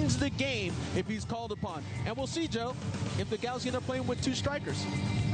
change the game if he's called upon. And we'll see, Joe, if the Galaxy end up playing with two strikers.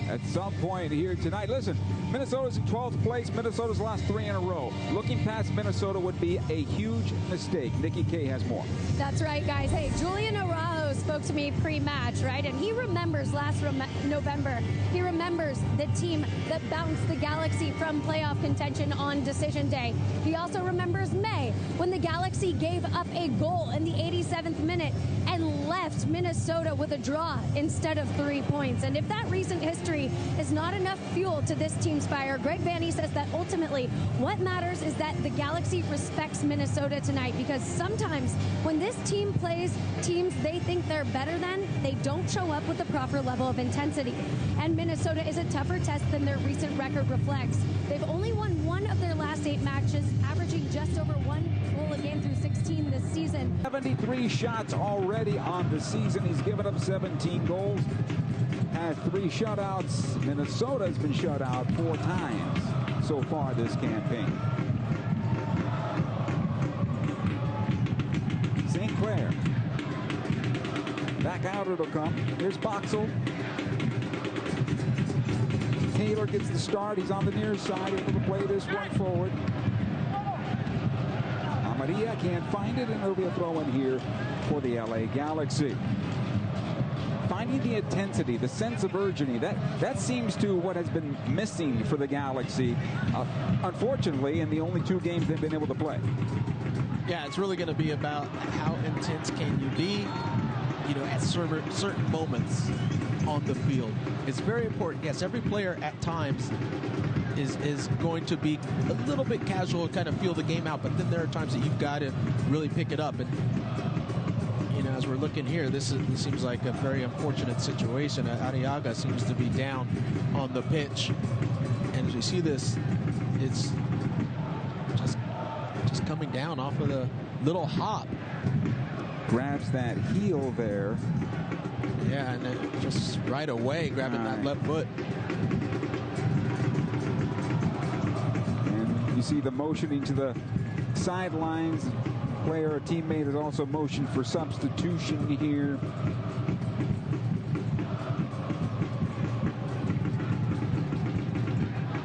At some point here tonight. Listen, Minnesota's in 12th place. Minnesota's lost 3 in a row. Looking past Minnesota would be a huge mistake. Nikki K has more. That's right, guys. Hey, Julian Araujo spoke to me pre-match, right? And he remembers last November. He remembers the team that bounced the Galaxy from playoff contention on decision day. He also remembers May, when the Galaxy gave up a goal in the 87th minute and left Minnesota with a draw instead of 3 points. And if that recent history is not enough fuel to this team's fire, Greg Vanney says that ultimately what matters is that the Galaxy respects Minnesota tonight, because sometimes when this team plays teams they think they're better than, they don't show up with the proper level of intensity. And Minnesota is a tougher test than their recent record reflects. They've only won 1 of their last 8 matches, averaging just over 1 goal a game through 16 this season. 73 shots already on the season. He's given up 17 goals. Has 3 shutouts. Minnesota has been shut out 4 times so far this campaign. St. Clair. Back out it'll come. Here's Boxel. Taylor gets the start. He's on the near side, able to play this one forward. Amarilla can't find it, and it'll be a throw in here for the LA Galaxy. Finding the intensity, the sense of urgency, that seems to what has been missing for the Galaxy, unfortunately, in the only 2 games they've been able to play. Yeah, it's really going to be about how intense can you be, at certain moments on the field. It's very important. Yes, every player at times is going to be a little bit casual, kind of feel the game out, but then there are times that you've got to really pick it up. And as we're looking here, this seems like a very unfortunate situation. Arriaga seems to be down on the pitch, and as we see this, it's just coming down off of the little hop. Grabs that heel there. Yeah, and then just right away grabbing that left foot. And you see the motioning to the sidelines. Player, a teammate, has also motioned for substitution here.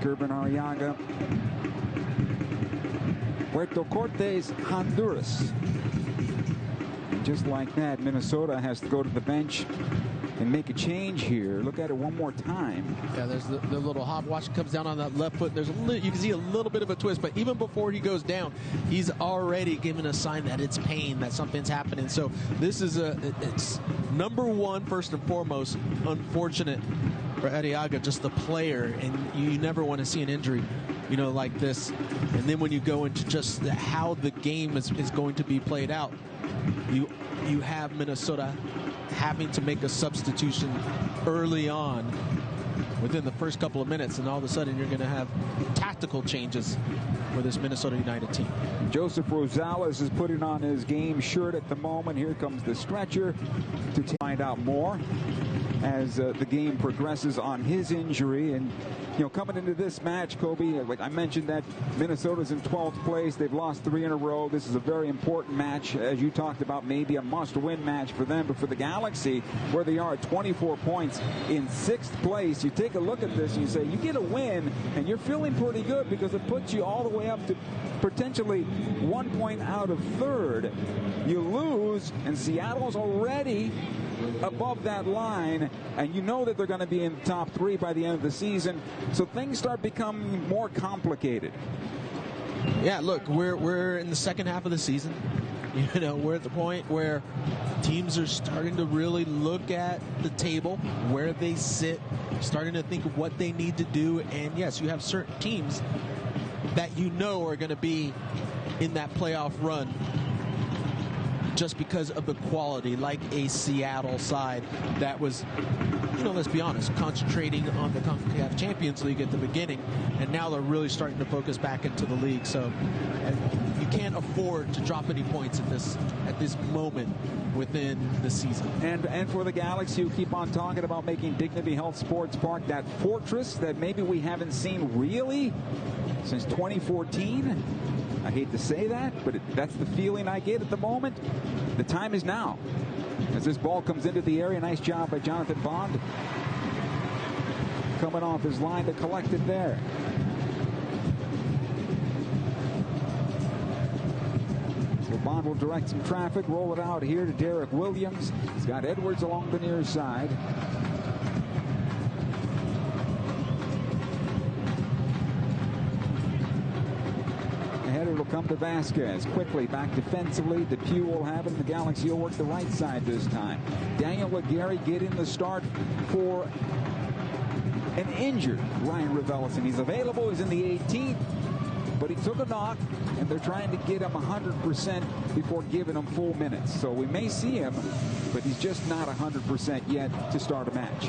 Gerben Arriaga. Puerto Cortes, Honduras. And just like that, Minnesota has to go to the bench and make a change here. Look at it one more time. Yeah, there's the little hop. Watch it comes down on that left foot. There's you can see a little bit of a twist, but even before he goes down, he's already given a sign that it's pain, that something's happening. So this is it's number one, first and foremost, unfortunate for Arriaga, just the player, and you never want to see an injury, like this. And then when you go into just how the game is going to be played out, you have Minnesota having to make a substitution early on within the first couple of minutes, and all of a sudden you're going to have tactical changes for this Minnesota United team. Joseph Rosales is putting on his game shirt at the moment. Here comes the stretcher to find out more as the game progresses on his injury. And coming into this match, Kobe, like I mentioned, that Minnesota's in 12th place. They've lost 3 in a row. This is a very important match, as you talked about, maybe a must-win match for them. But for the Galaxy, where they are at 24 points in 6th place, you take a look at this and you say, you get a win, and you're feeling pretty good, because it puts you all the way up to potentially 1 point out of 3rd. You lose, and Seattle's already above that line, and you know that they're going to be in the top 3 by the end of the season, so things start becoming more complicated. Yeah, look, we're in the second half of the season. We're at the point where teams are starting to really look at the table, where they sit, starting to think of what they need to do. And yes, you have certain teams that are going to be in that playoff run just because of the quality, like a Seattle side that was, let's be honest, concentrating on the CONCACAF Champions League at the beginning, and now they're really starting to focus back into the league. So you can't afford to drop any points at this moment within the season. And for the Galaxy, who keep on talking about making Dignity Health Sports Park that fortress that maybe we haven't seen really since 2014. I hate to say that, but that's the feeling I get at the moment. The time is now. As this ball comes into the area, nice job by Jonathan Bond. Coming off his line to collect it there. So Bond will direct some traffic, roll it out here to Derek Williams. He's got Edwards along the near side. It'll come to Vasquez. Quickly back defensively. Depew will have it. The Galaxy will work the right side this time. Daniel Aguirre getting the start for an injured Ryan Raveloson. He's available. He's in the 18th. But he took a knock, and they're trying to get him 100% before giving him full minutes. So we may see him, but he's just not 100% yet to start a match.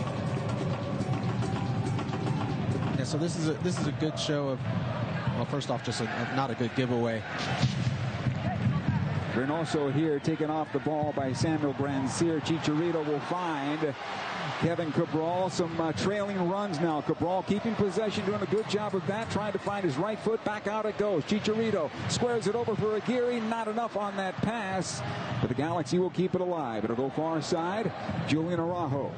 Yeah, so this is a good show of, well, first off, just not a good giveaway. Reynoso here taken off the ball by Samuel Grandsir. Chicharito will find Kevin Cabral. Some trailing runs now. Cabral keeping possession, doing a good job of that, trying to find his right foot. Back out it goes. Chicharito squares it over for Aguirre. Not enough on that pass, but the Galaxy will keep it alive. It'll go far side. Julian Araujo.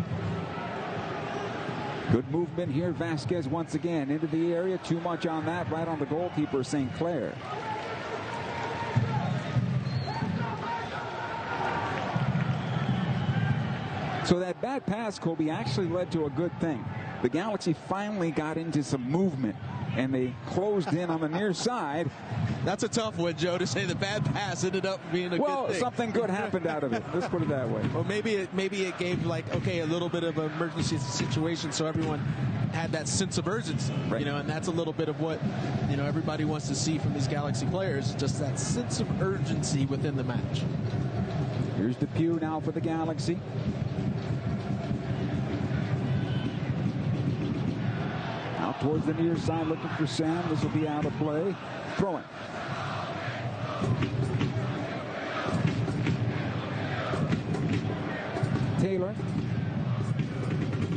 Good movement here. Vasquez once again into the area. Too much on that. Right on the goalkeeper, St. Clair. So that bad pass, Colby, actually led to a good thing. The Galaxy finally got into some movement, and they closed in on the near side. That's a tough one, Joe, to say the bad pass ended up being a good thing. Well, something good happened out of it. Let's put it that way. Well, maybe it gave, like, okay, a little bit of an emergency situation, so everyone had that sense of urgency, right. You know, and that's a little bit of what, you know, everybody wants to see from these Galaxy players, just that sense of urgency within the match. Here's Depew now for the Galaxy. Out towards the near side, looking for Sam. This will be out of play. Throw it. Taylor.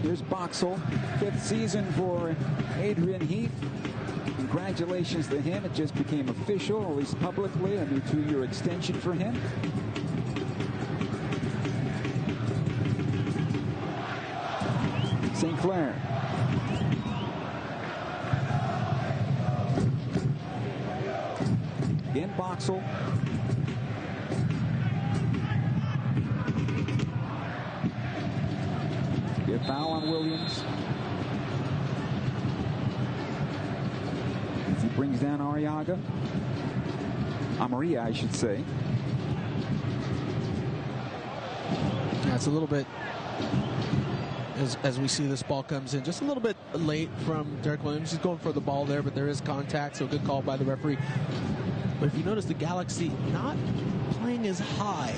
Here's Boxall. 5th season for Adrian Heath. Congratulations to him. It just became official, at least publicly, a new 2-year extension for him. St. Clair. Again, Boxall. Get a foul on Williams. As he brings down Arriaga. Amarilla, I should say. Yeah, it's a little bit, as we see this ball comes in, just a little bit late from Derek Williams. He's going for the ball there, but there is contact, so good call by the referee. But if you notice, the Galaxy not playing as high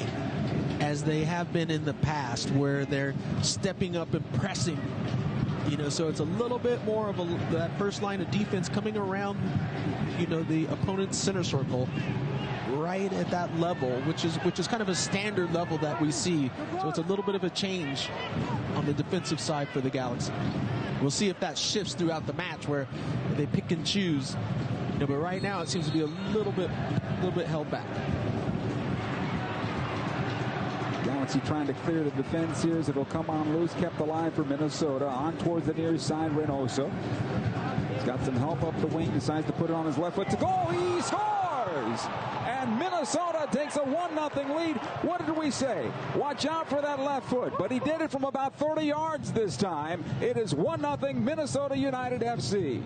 as they have been in the past, where they're stepping up and pressing. You know, so it's a little bit more of that first line of defense coming around, you know, the opponent's center circle, right at that level, which is kind of a standard level that we see. So it's a little bit of a change on the defensive side for the Galaxy. We'll see if that shifts throughout the match, where they pick and choose. You know, but right now it seems to be a little bit held back. Galaxy trying to clear the defense here as it'll come on loose. Kept alive for Minnesota. On towards the near side, Reynoso. He's got some help up the wing. Decides to put it on his left foot to goal. He scores! And Minnesota takes a 1-0 lead. What did we say? Watch out for that left foot. But he did it from about 30 yards this time. It is 1-0 Minnesota United FC.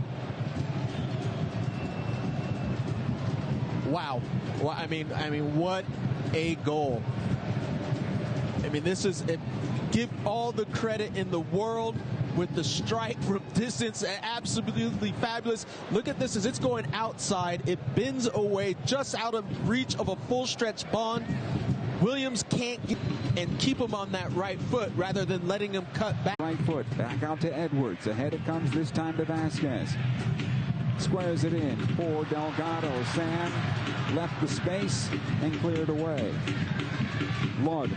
Wow. Well, I mean, what a goal. I mean, this is, give all the credit in the world with the strike from distance. Absolutely fabulous. Look at this as it's going outside. It bends away just out of reach of a full stretch Bond. Williams can't get and keep him on that right foot rather than letting him cut back. Right foot back out to Edwards. Ahead it comes this time to Vasquez. Squares it in for Delgado. Sam left the space and cleared away. Lod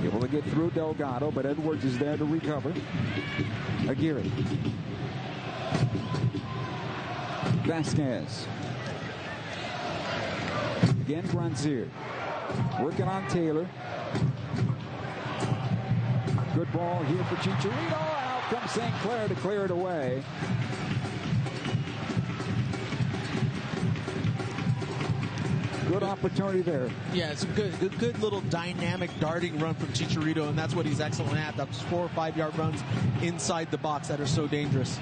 able to get through Delgado, but Edwards is there to recover. Aguirre. Vasquez. Again, Granzier. Working on Taylor. Good ball here for Chicharito. Out comes St. Clair to clear it away. Good opportunity there. Yeah, it's a good little dynamic darting run from Chicharito, and that's what he's excellent at. Those 4 or 5 yard runs inside the box that are so dangerous.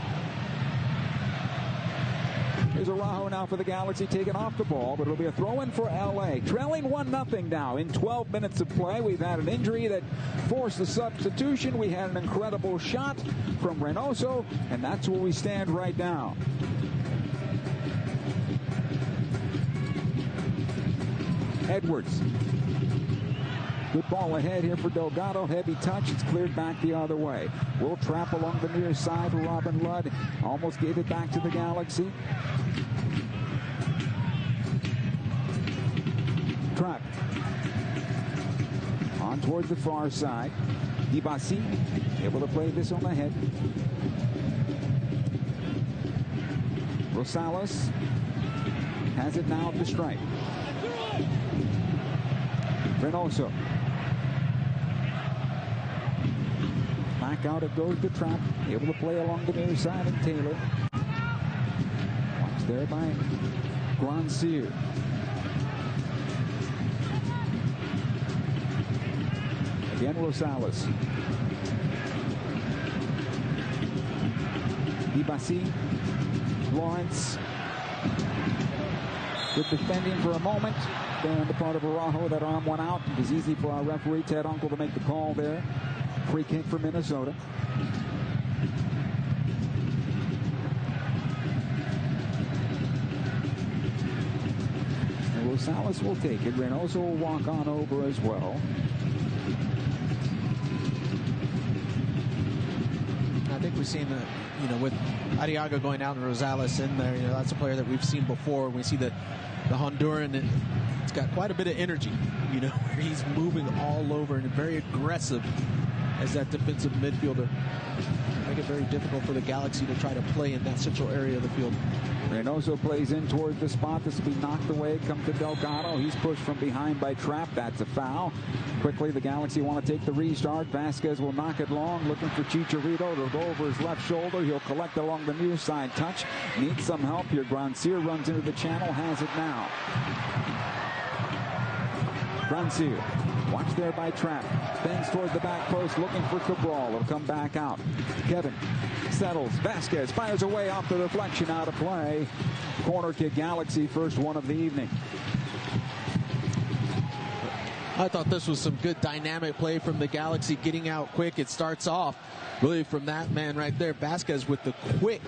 Here's Araujo now for the Galaxy, taking off the ball, but it'll be a throw-in for LA. Trailing 1-0 now in 12 minutes of play. We've had an injury that forced the substitution. We had an incredible shot from Reynoso, and that's where we stand right now. Edwards. Good ball ahead here for Delgado. Heavy touch. It's cleared back the other way. Will trap along the near side. Robin Ludd almost gave it back to the Galaxy. Trap. On towards the far side. Dibasi able to play this on the head. Rosales has it now at the stripe. Reynoso. Back out it goes to Trap. Able to play along the near side of Taylor. Watched there by Granzier. Again, Rosales. Dibasi. Lawrence. Good defending for a moment. Then on the part of Araujo, that arm went out. It was easy for our referee, Ted Uncle, to make the call there. Free kick for Minnesota. And Rosales will take it. Reynoso will walk on over as well. I think we've seen with Arriaga going out and Rosales in there, that's a player that we've seen before. We see the Honduran, it's got quite a bit of energy, where he's moving all over and very aggressive as that defensive midfielder. Make it very difficult for the Galaxy to try to play in that central area of the field. Reynoso plays in towards the spot. This will be knocked away. Come to Delgado. He's pushed from behind by Trap. That's a foul. Quickly, the Galaxy want to take the restart. Vasquez will knock it long. Looking for Chicharito to go over his left shoulder. He'll collect along the near side touch. Needs some help here. Granzier runs into the channel. Has it now. Granzier. Watch there by Trap. Bends towards the back post, looking for Cabral. It'll come back out. Kevin settles. Vasquez fires away off the deflection, out of play. Corner kick, Galaxy, first one of the evening. I thought this was some good dynamic play from the Galaxy, getting out quick. It starts off really from that man right there, Vasquez, with the quick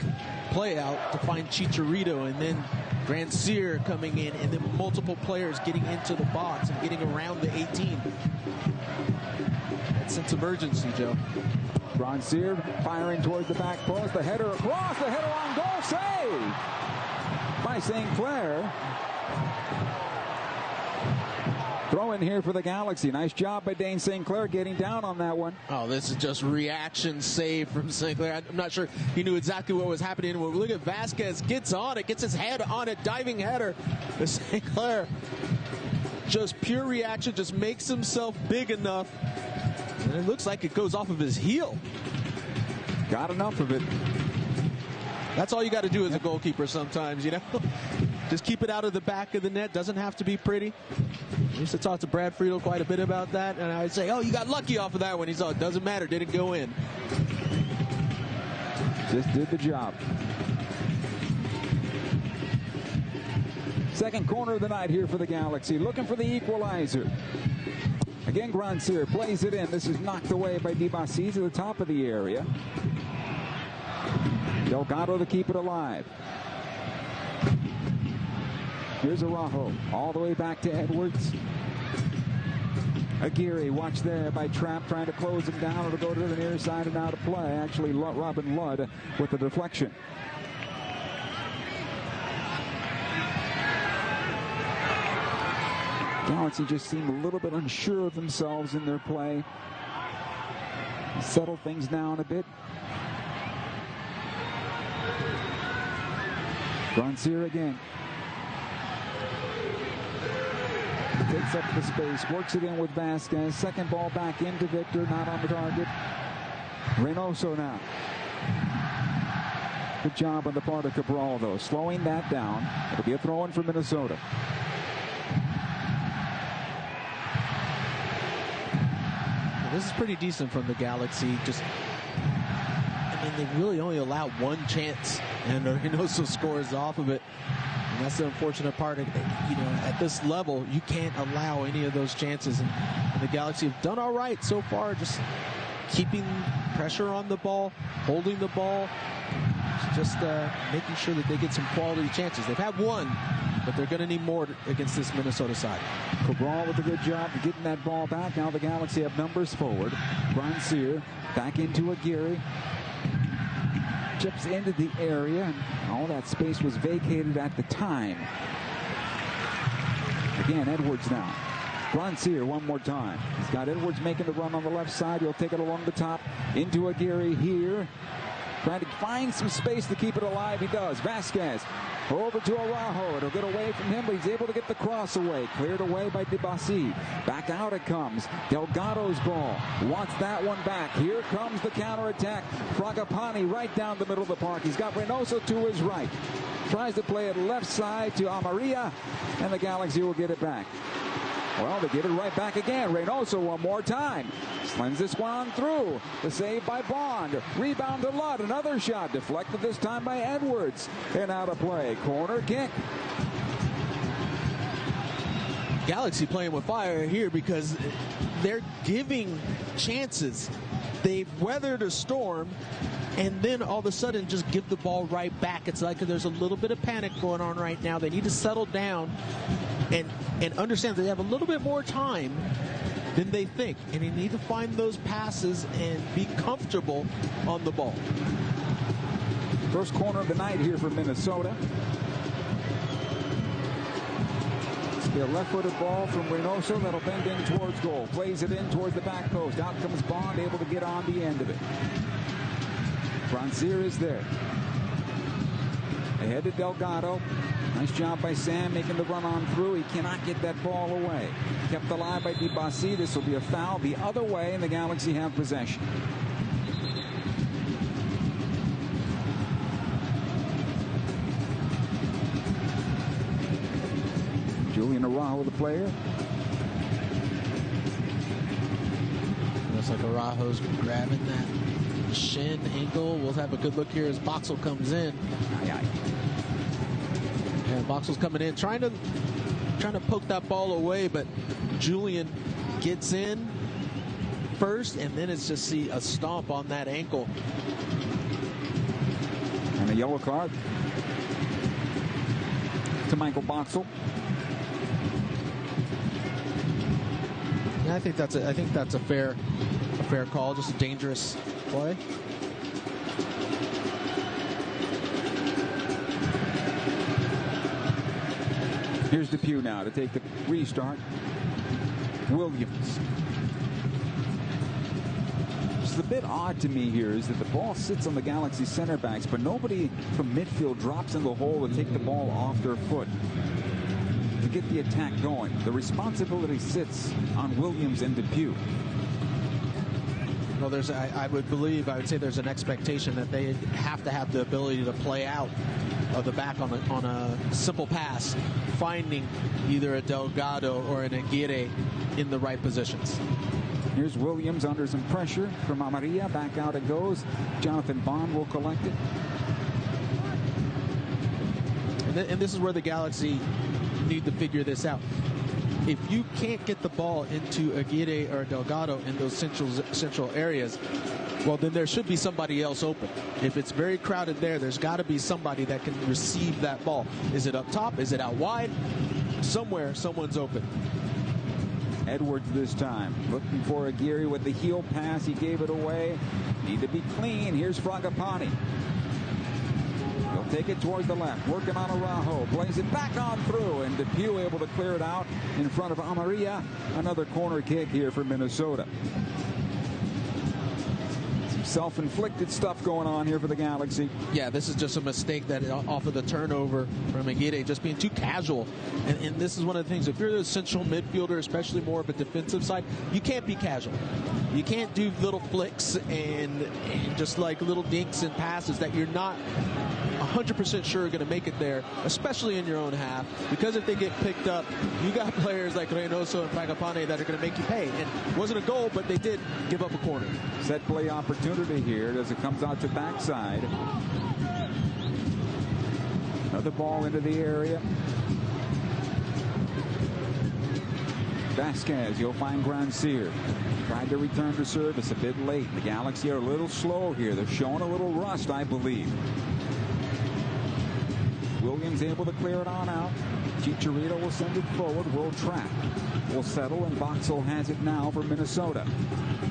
play out to find Chicharito, and then Granzier coming in, and then multiple players getting into the box and getting around the 18. That sense of urgency, Joe. Granzier firing towards the back post. The header across. The header on goal. Save by St. Clair. Throw in here for the Galaxy. Nice job by Dane St. Clair getting down on that one. Oh, this is just reaction save from St. Clair. I'm not sure he knew exactly what was happening. When we look at Vasquez, gets on it, gets his head on it, diving header. The St. Clair, just pure reaction, just makes himself big enough. And it looks like it goes off of his heel. Got enough of it. That's all you got to do as a goalkeeper sometimes, Just keep it out of the back of the net. Doesn't have to be pretty. I used to talk to Brad Friedel quite a bit about that, and I'd say, oh, you got lucky off of that one. He's all, it doesn't matter, didn't go in. Just did the job. Second corner of the night here for the Galaxy. Looking for the equalizer. Again, Granzier plays it in. This is knocked away by Dibasi to the top of the area. Delgado to keep it alive. Here's Araujo, all the way back to Edwards. Aguirre, watch there by Trap, trying to close him down. It'll go to the near side and out of play. Actually, Robin Ludd with the deflection. Galaxy just seem a little bit unsure of themselves in their play. Settle things down a bit. Grandsir again. Takes up the space, works it in with Vasquez. Second ball back into Victor, not on the target. Reynoso now. Good job on the part of Cabral, though, slowing that down. It'll be a throw-in for Minnesota. Well, this is pretty decent from the Galaxy. They really only allowed one chance, and Reynoso scores off of it. And that's the unfortunate part. At this level, you can't allow any of those chances. And the Galaxy have done all right so far, just keeping pressure on the ball, holding the ball, just making sure that they get some quality chances. They've had one, but they're going to need more against this Minnesota side. Cabral with a good job of getting that ball back. Now the Galaxy have numbers forward. Grandsir back into Aguirre. Chips into the area, and all that space was vacated at the time. Again, Edwards now. Grandsir one more time. He's got Edwards making the run on the left side. He'll take it along the top into Aguirre here. Trying to find some space to keep it alive. He does. Vasquez over to Araujo. It'll get away from him, but he's able to get the cross away. Cleared away by Dibasi. Back out it comes. Delgado's ball. Wants that one back. Here comes the counterattack. Fragapani right down the middle of the park. He's got Reynoso to his right. Tries to play it left side to Amarilla, and the Galaxy will get it back. Well, they get it right back again. Reynoso one more time. Slings this one on through. The save by Bond. Rebound to Ludd. Another shot deflected this time by Edwards. And out of play. Corner kick. Galaxy playing with fire here because they're giving chances. They've weathered a storm, and then all of a sudden just give the ball right back. It's like there's a little bit of panic going on right now. They need to settle down and understand that they have a little bit more time than they think, and they need to find those passes and be comfortable on the ball. First corner of the night here for Minnesota. It's a left-footed ball from Reynoso that'll bend in towards goal. Plays it in towards the back post. Out comes Bond, able to get on the end of it. Grandsir is there. Ahead to Delgado. Nice job by Sam making the run on through. He cannot get that ball away. Kept alive by Dibasi. This will be a foul the other way, and the Galaxy have possession. Julian Araujo, the player. Looks like Araujo's grabbing that shin ankle. We'll have a good look here as Boxall comes in. And Boxall's coming in, trying to poke that ball away, but Julian gets in first, and then it's just a stomp on that ankle. And a yellow card to Michael Boxall. Yeah, I think that's a fair call. Just a dangerous play. Here's Depew now to take the restart. Williams. What's a bit odd to me here is that the ball sits on the Galaxy center backs, but nobody from midfield drops in the hole to take the ball off their foot to get the attack going. The responsibility sits on Williams and Depew. Well, I would say there's an expectation that they have to have the ability to play out of the back on a simple pass, finding either a Delgado or an Aguirre in the right positions. Here's Williams under some pressure from Amarilla. Back out it goes. Jonathan Bond will collect it. And this is where the Galaxy need to figure this out. If you can't get the ball into Aguirre or Delgado in those central areas, well, then there should be somebody else open. If it's very crowded there's got to be somebody that can receive that ball. Is it up top? Is it out wide? Somewhere, someone's open. Edwards this time, looking for Aguirre with the heel pass. He gave it away. Need to be clean. Here's Fragapani. He'll take it towards the left, working on Araujo. Plays it back on through, and Depew able to clear it out in front of Amarilla. Another corner kick here for Minnesota. Some self-inflicted stuff going on here for the Galaxy. Yeah, this is just a mistake that off of the turnover from Aguirre, just being too casual. And this is one of the things, if you're the central midfielder, especially more of a defensive side, you can't be casual. You can't do little flicks and just like little dinks and passes that you're not 100% sure are going to make it there, especially in your own half, because if they get picked up, you got players like Reynoso and Fragapane that are going to make you pay. And it wasn't a goal, but they did give up a corner. Set play opportunity here as it comes out to backside. Another ball into the area. Vasquez, you'll find Grandsir. Tried to return to service a bit late. The Galaxy are a little slow here. They're showing a little rust, I believe. Williams able to clear it on out. Chicharito will send it forward. Will track. Will settle, and Boxall has it now for Minnesota.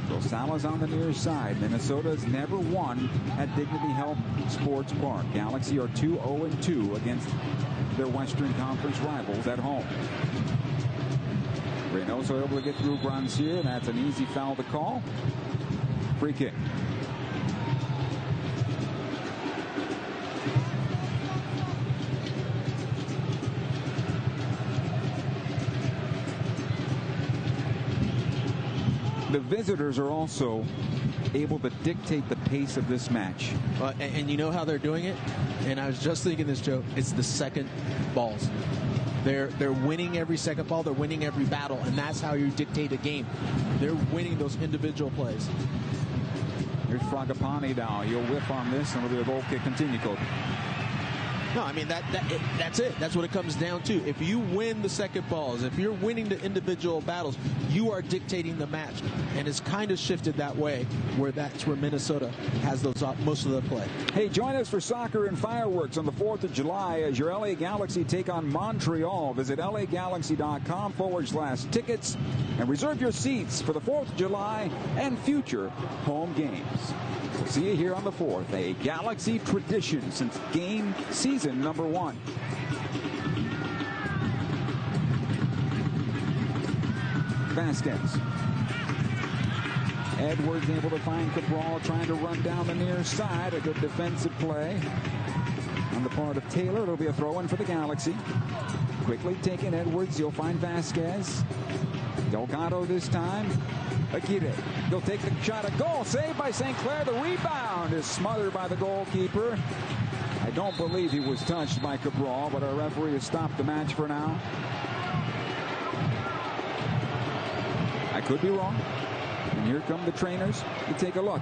Rosales on the near side. Minnesota has never won at Dignity Health Sports Park. Galaxy are 2-0-2 against their Western Conference rivals at home. Reynoso able to get through Grandsir, and that's an easy foul to call. Free kick. The visitors are also able to dictate the pace of this match. And you know how they're doing it? And I was just thinking this, Joe. It's the second balls. They're winning every second ball. They're winning every battle. And that's how you dictate a game. They're winning those individual plays. Here's Fragapane now. He'll whiff on this, and it'll be a goal kick. Continue, Kobe. No, I mean, that's it. That's what it comes down to. If you win the second balls, if you're winning the individual battles, you are dictating the match. And it's kind of shifted that way, where that's where Minnesota has those most of the play. Hey, join us for soccer and fireworks on the 4th of July as your LA Galaxy take on Montreal. Visit lagalaxy.com/tickets and reserve your seats for the 4th of July and future home games. We'll see you here on the 4th, a Galaxy tradition since game season number 1. Vasquez. Edwards able to find Cabral, trying to run down the near side. A good defensive play on the part of Taylor. It'll be a throw-in for the Galaxy. Quickly taken Edwards. You'll find Vasquez. Delgado this time. Aguirre. He'll take the shot. A goal saved by St. Clair. The rebound is smothered by the goalkeeper. I don't believe he was touched by Cabral, but our referee has stopped the match for now. I could be wrong. And here come the trainers to take a look.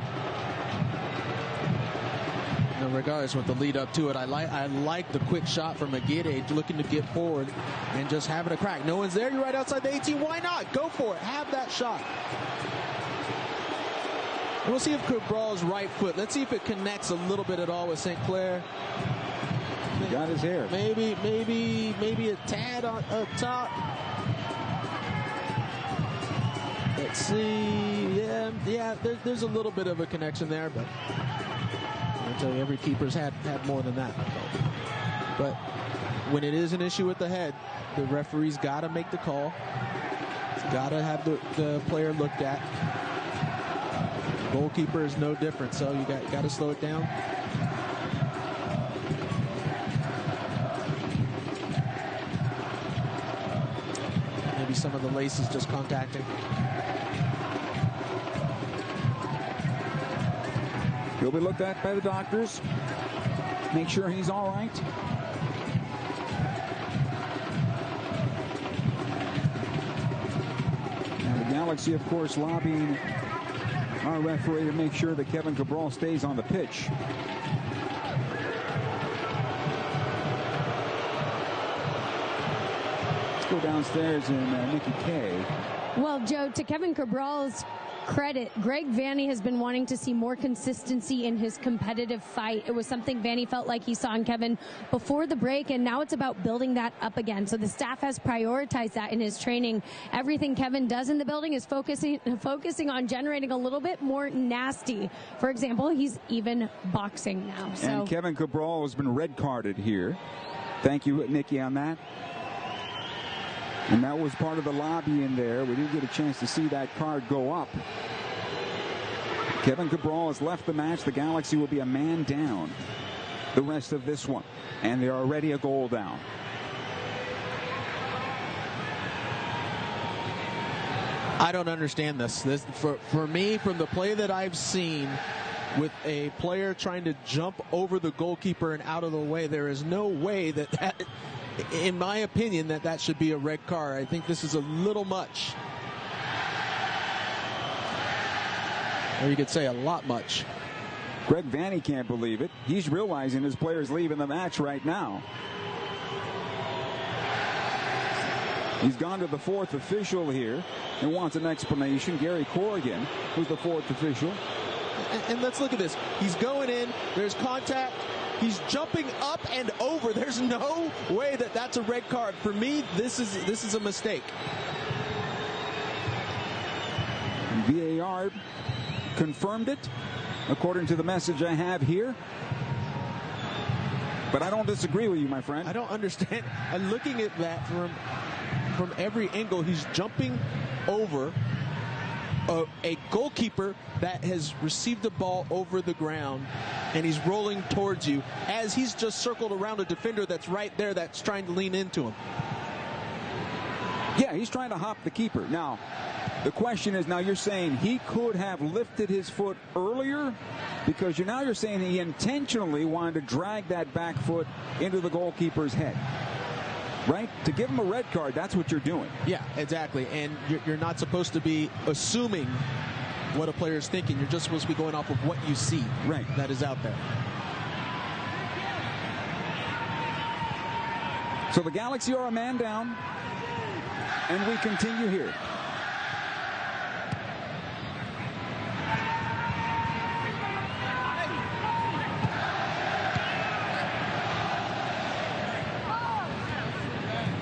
No, regardless with the lead up to it, I like the quick shot from Aguirre, looking to get forward and just having a crack. No one's there. You're right outside the 18. Why not? Go for it. Have that shot. And we'll see if Cabral's right foot. Let's see if it connects a little bit at all with St. Clair. He got his hair. Maybe a tad on up top. Let's see. Yeah. There's a little bit of a connection there, but I'll tell you, every keeper's had more than that. But when it is an issue with the head, the referee's got to make the call. He's got to have the player looked at. Goalkeeper is no different, so you got to slow it down. Maybe some of the laces just contacting. He'll be looked at by the doctors. Make sure he's all right. Now the Galaxy, of course, lobbying our referee to make sure that Kevin Cabral stays on the pitch. Let's go downstairs and Nikki Kay. Well, Joe, to Kevin Cabral's credit, Greg Vanney has been wanting to see more consistency in his competitive fight. It was something Vanney felt like he saw in Kevin before the break, and now it's about building that up again. So the staff has prioritized that in his training. Everything Kevin does in the building is focusing on generating a little bit more nasty. For example, he's even boxing now. So. And Kevin Cabral has been red carded here. Thank you, Nikki, on that. And that was part of the lobby in there. We didn't get a chance to see that card go up. Kevin Cabral has left the match. The Galaxy will be a man down the rest of this one, and they're already a goal down. I don't understand this. For me, from the play that I've seen, with a player trying to jump over the goalkeeper and out of the way, there is no way that in my opinion, that should be a red card. I think this is a little much. Or you could say a lot much. Greg Vanny can't believe it. He's realizing his player's leaving the match right now. He's gone to the fourth official here and wants an explanation. Gary Corrigan, who's the fourth official. And let's look at this. He's going in. There's contact. He's jumping up and over. There's no way that that's a red card. For me, this is a mistake. VAR confirmed it, according to the message I have here. But I don't disagree with you, my friend. I don't understand. I'm looking at that from every angle. He's jumping over a goalkeeper that has received the ball over the ground, and he's rolling towards you as he's just circled around a defender that's right there that's trying to lean into him. Yeah, he's trying to hop the keeper. Now, the question is, now you're saying he could have lifted his foot earlier, because you're saying he intentionally wanted to drag that back foot into the goalkeeper's head. Right? To give him a red card, that's what you're doing. Yeah, exactly. And you're not supposed to be assuming what a player is thinking. You're just supposed to be going off of what you see. Right. That is out there. So the Galaxy are a man down, and we continue here.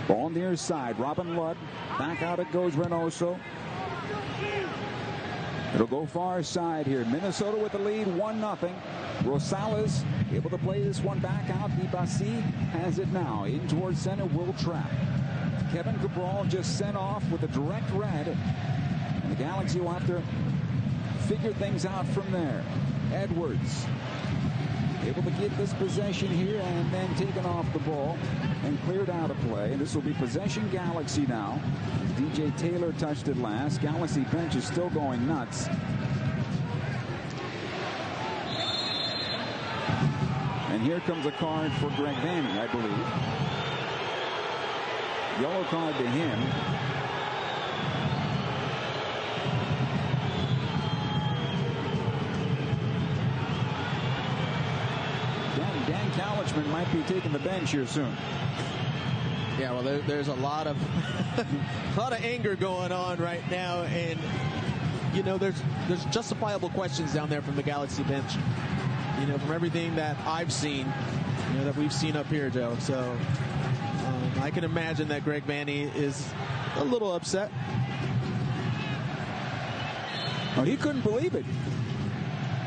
Ball near side. Robin Ludd. Back out it goes Reynoso. It'll go far side here. Minnesota with the lead, 1-0. Rosales able to play this one back out. Ibasi has it now. In towards center, will trap. Kevin Cabral just sent off with a direct red. And the Galaxy will have to figure things out from there. Edwards able to get this possession here and then taken off the ball and cleared out of play. And this will be possession Galaxy now. DJ Taylor touched it last. Galaxy bench is still going nuts. And here comes a card for Greg Vanny, I believe. Yellow card to him. Dan Calichman might be taking the bench here soon. Yeah, well, there's a lot of anger going on right now, and there's justifiable questions down there from the Galaxy bench. From everything that I've seen, that we've seen up here, Joe. So I can imagine that Greg Vanny is a little upset. Oh, he couldn't believe it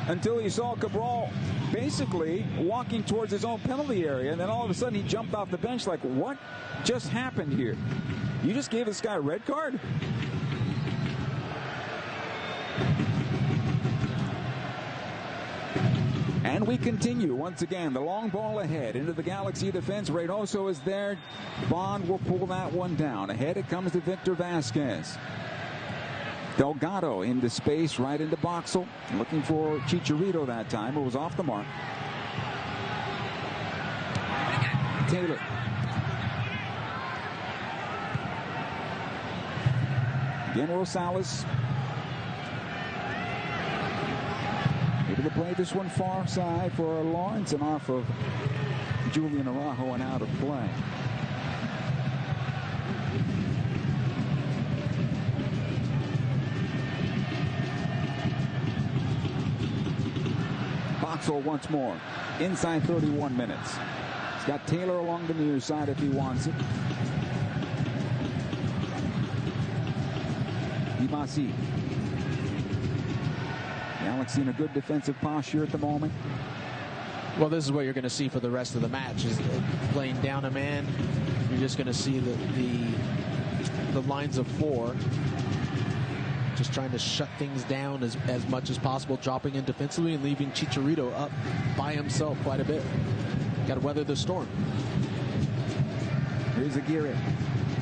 until he saw Cabral basically walking towards his own penalty area, and then all of a sudden he jumped off the bench like, what just happened here? You just gave this guy a red card? And we continue once again. The long ball ahead into the Galaxy defense. Reynoso is there. Bond will pull that one down. Ahead it comes to Victor Vasquez. Delgado into space, right into Boxall. Looking for Chicharito that time. It was off the mark. Taylor. Again, Rosales. Able to play this one far side for Lawrence and off of Julian Araujo and out of play. Boxall once more. Inside 31 minutes. He's got Taylor along the near side if he wants it. Ibasi. Galaxy in a good defensive posture at the moment. Well, this is what you're going to see for the rest of the match, is playing down a man. You're just going to see the lines of four just trying to shut things down as much as possible, dropping in defensively and leaving Chicharito up by himself quite a bit. Got to weather the storm. Here's Aguirre,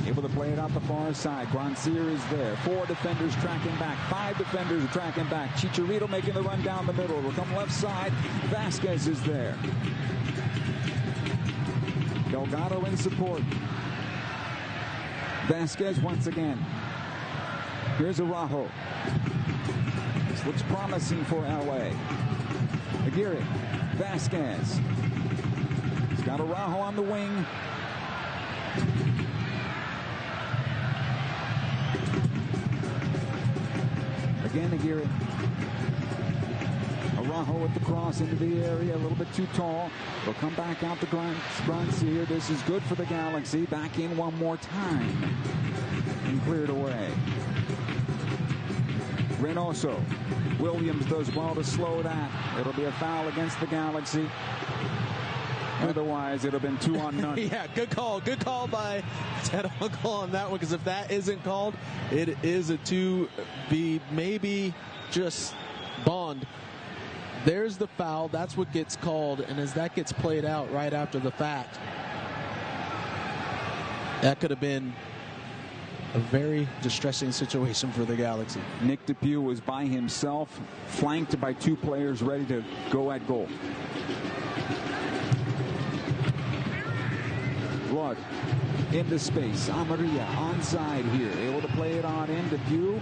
able to play it out the far side. Grandsir is there. 4 defenders tracking back. 5 defenders are tracking back. Chicharito making the run down the middle. Will come left side. Vasquez is there. Delgado in support. Vasquez once again. Here's Araujo. This looks promising for LA. Aguirre. Vasquez. He's got Araujo on the wing. Again, Aguirre. Araujo with the cross into the area, a little bit too tall. They'll come back out to Grandsir. This is good for the Galaxy. Back in one more time. And cleared away. Reynoso. Williams does well to slow that. It'll be a foul against the Galaxy. Otherwise, it'll have been 2 on none. Yeah, good call. Good call by Ted Uncle on that one, because if that isn't called, it is a 2B, maybe just bond. There's the foul. That's what gets called. And as that gets played out right after the fact, that could have been a very distressing situation for the Galaxy. Nick DePuy was by himself, flanked by 2 players ready to go at goal. Blood into space. Amarilla onside here. Able to play it on in. DePuy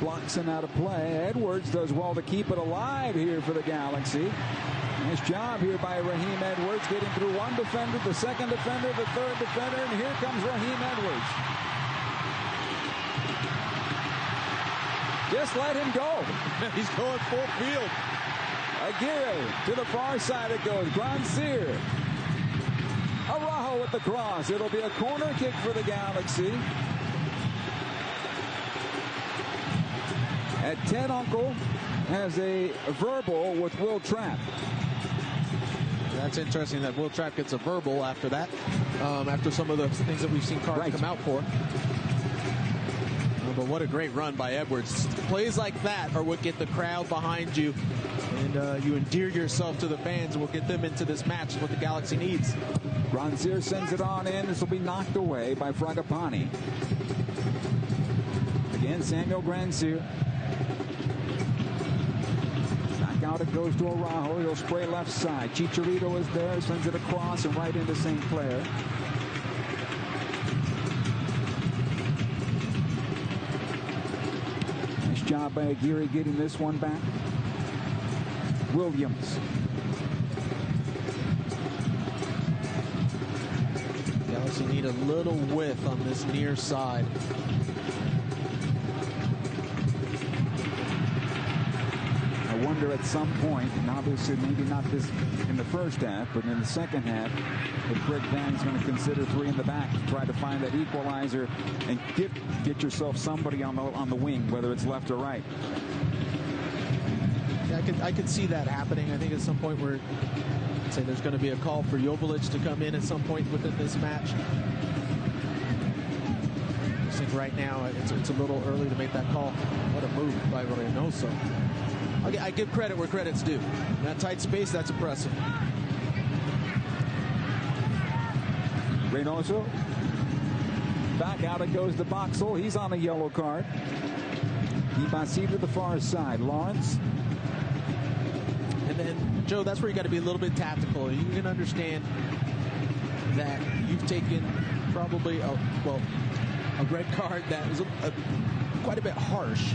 blocks him out of play. Edwards does well to keep it alive here for the Galaxy. Nice job here by Raheem Edwards, getting through 1 defender, the 2nd defender, the 3rd defender, and here comes Raheem Edwards. Just let him go. He's going full field. Aguirre to the far side it goes. Grandsir. Araujo with the cross. It'll be a corner kick for the Galaxy. And Ted Uncle has a verbal with Will Trapp. That's interesting that Will Trapp gets a verbal after that, after some of the things that we've seen cards come out for. But what a great run by Edwards. Plays like that are what get the crowd behind you, and you endear yourself to the fans and will get them into this match, what the Galaxy needs. Grandsir sends it on in. This will be knocked away by Fragapane. Again, Samuel Grandsir. Back out it goes to Araujo. He'll spray left side. Chicharito is there. Sends it across and right into St. Clair. Nice job by Aguirre getting this one back. Williams. Galaxy need a little width on this near side. I wonder at some point, and obviously maybe not this in the first half, but in the second half, if Greg Van's going to consider 3 in the back to try to find that equalizer and get yourself somebody on the wing, whether it's left or right. Yeah, I could see that happening. I think at some point where say there's going to be a call for Joveljic to come in at some point within this match. I think right now it's a little early to make that call. What a move by Reynoso. I give credit where credit's due. In that tight space, that's impressive. Reynoso. Back out it goes to Boxall. He's on a yellow card. Ibasi to the far side. Lawrence. And then, Joe, that's where you got to be a little bit tactical. You can understand that you've taken probably a red card that was quite a bit harsh.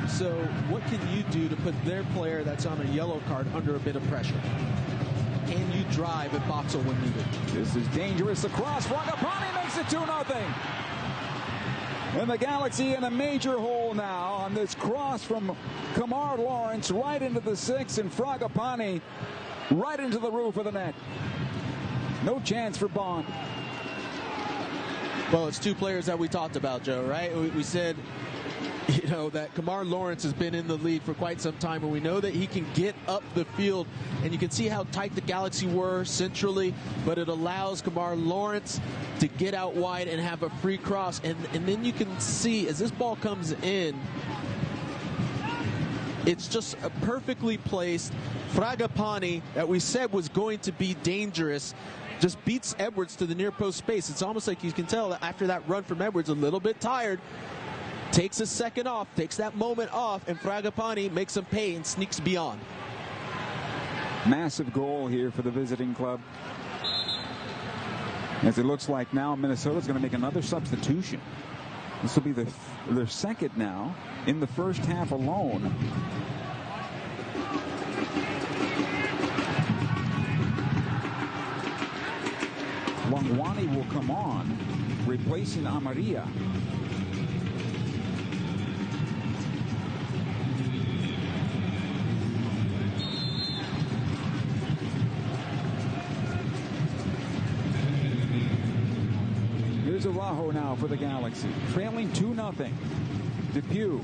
So what can you do to put their player that's on a yellow card under a bit of pressure? Can you drive at Boxall when needed? This is dangerous. Across. Fragapane makes it 2-0. And the Galaxy in a major hole now on this cross from Kamar Lawrence right into the 6, and Fragapane right into the roof of the net. No chance for Bond. Well, it's 2 players that we talked about, Joe, right? We said you know, that Kamar Lawrence has been in the league for quite some time, and we know that he can get up the field, and you can see how tight the Galaxy were centrally, but it allows Kamar Lawrence to get out wide and have a free cross, and then you can see as this ball comes in, it's just a perfectly placed. Fragapane, that we said was going to be dangerous, just beats Edwards to the near post space. It's almost like you can tell that after that run from Edwards, a little bit tired, takes a second off, takes that moment off, and Fragapane makes him pay and sneaks beyond. Massive goal here for the visiting club. As it looks like now Minnesota's going to make another substitution. This will be their second now in the first half alone. Longwani will come on, replacing Amaria. Here's Araujo now for the Galaxy, trailing 2-0. Depew.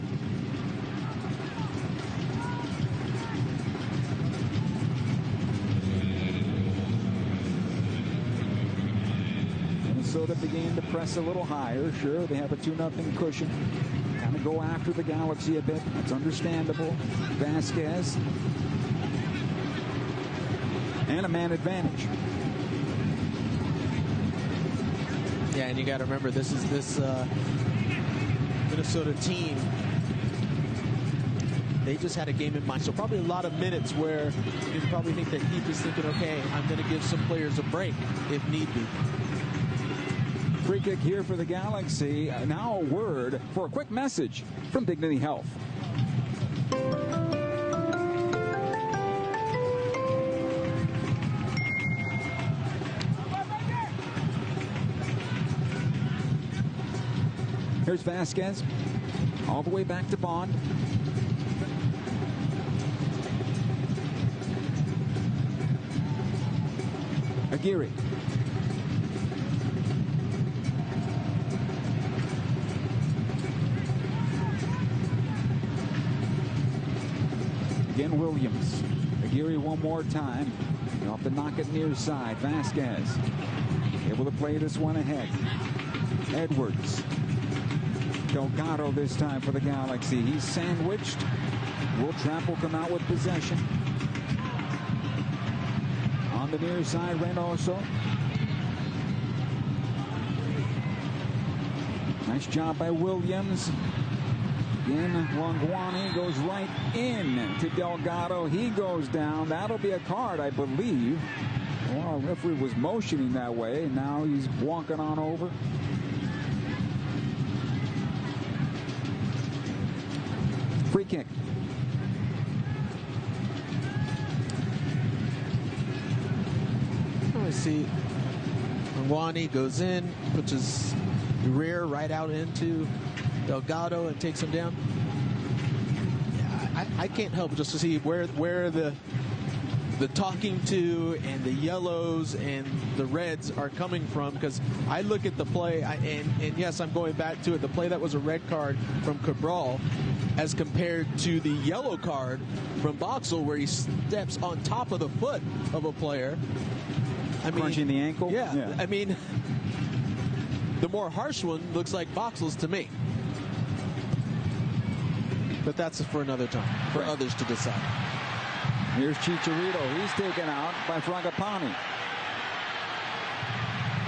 Minnesota began to press a little higher. Sure, they have a 2-0 cushion. Kind of go after the Galaxy a bit. That's understandable. Vasquez. And a man advantage. Yeah, and you got to remember, this Minnesota team, they just had a game in mind. So probably a lot of minutes where you probably think that Heath is thinking, okay, I'm going to give some players a break if need be. Free kick here for the Galaxy. Now a word for a quick message from Dignity Health. Here's Vasquez, all the way back to Bond. Aguirre. Again, Williams. Aguirre one more time. Off the knock it near side. Vasquez able to play this one ahead. Edwards. Delgado this time for the Galaxy. He's sandwiched. Will Trapp will come out with possession. On the near side, Reynoso. Nice job by Williams. Again, Longwani goes right in to Delgado. He goes down. That'll be a card, I believe. Well, the referee was motioning that way, and now he's walking on over. Free kick. I see Longwani goes in, puts his rear right out into Delgado and takes him down. Yeah, I can't help just to see where the talking to and the yellows and the reds are coming from, because I look at the play and yes, I'm going back to it, the play that was a red card from Cabral as compared to the yellow card from Boxall where he steps on top of the foot of a player. I mean, crunching the ankle? Yeah. I mean, the more harsh one looks like Boxall's to me. But that's for another time, for others to decide. Here's Chicharito. He's taken out by Fragapane.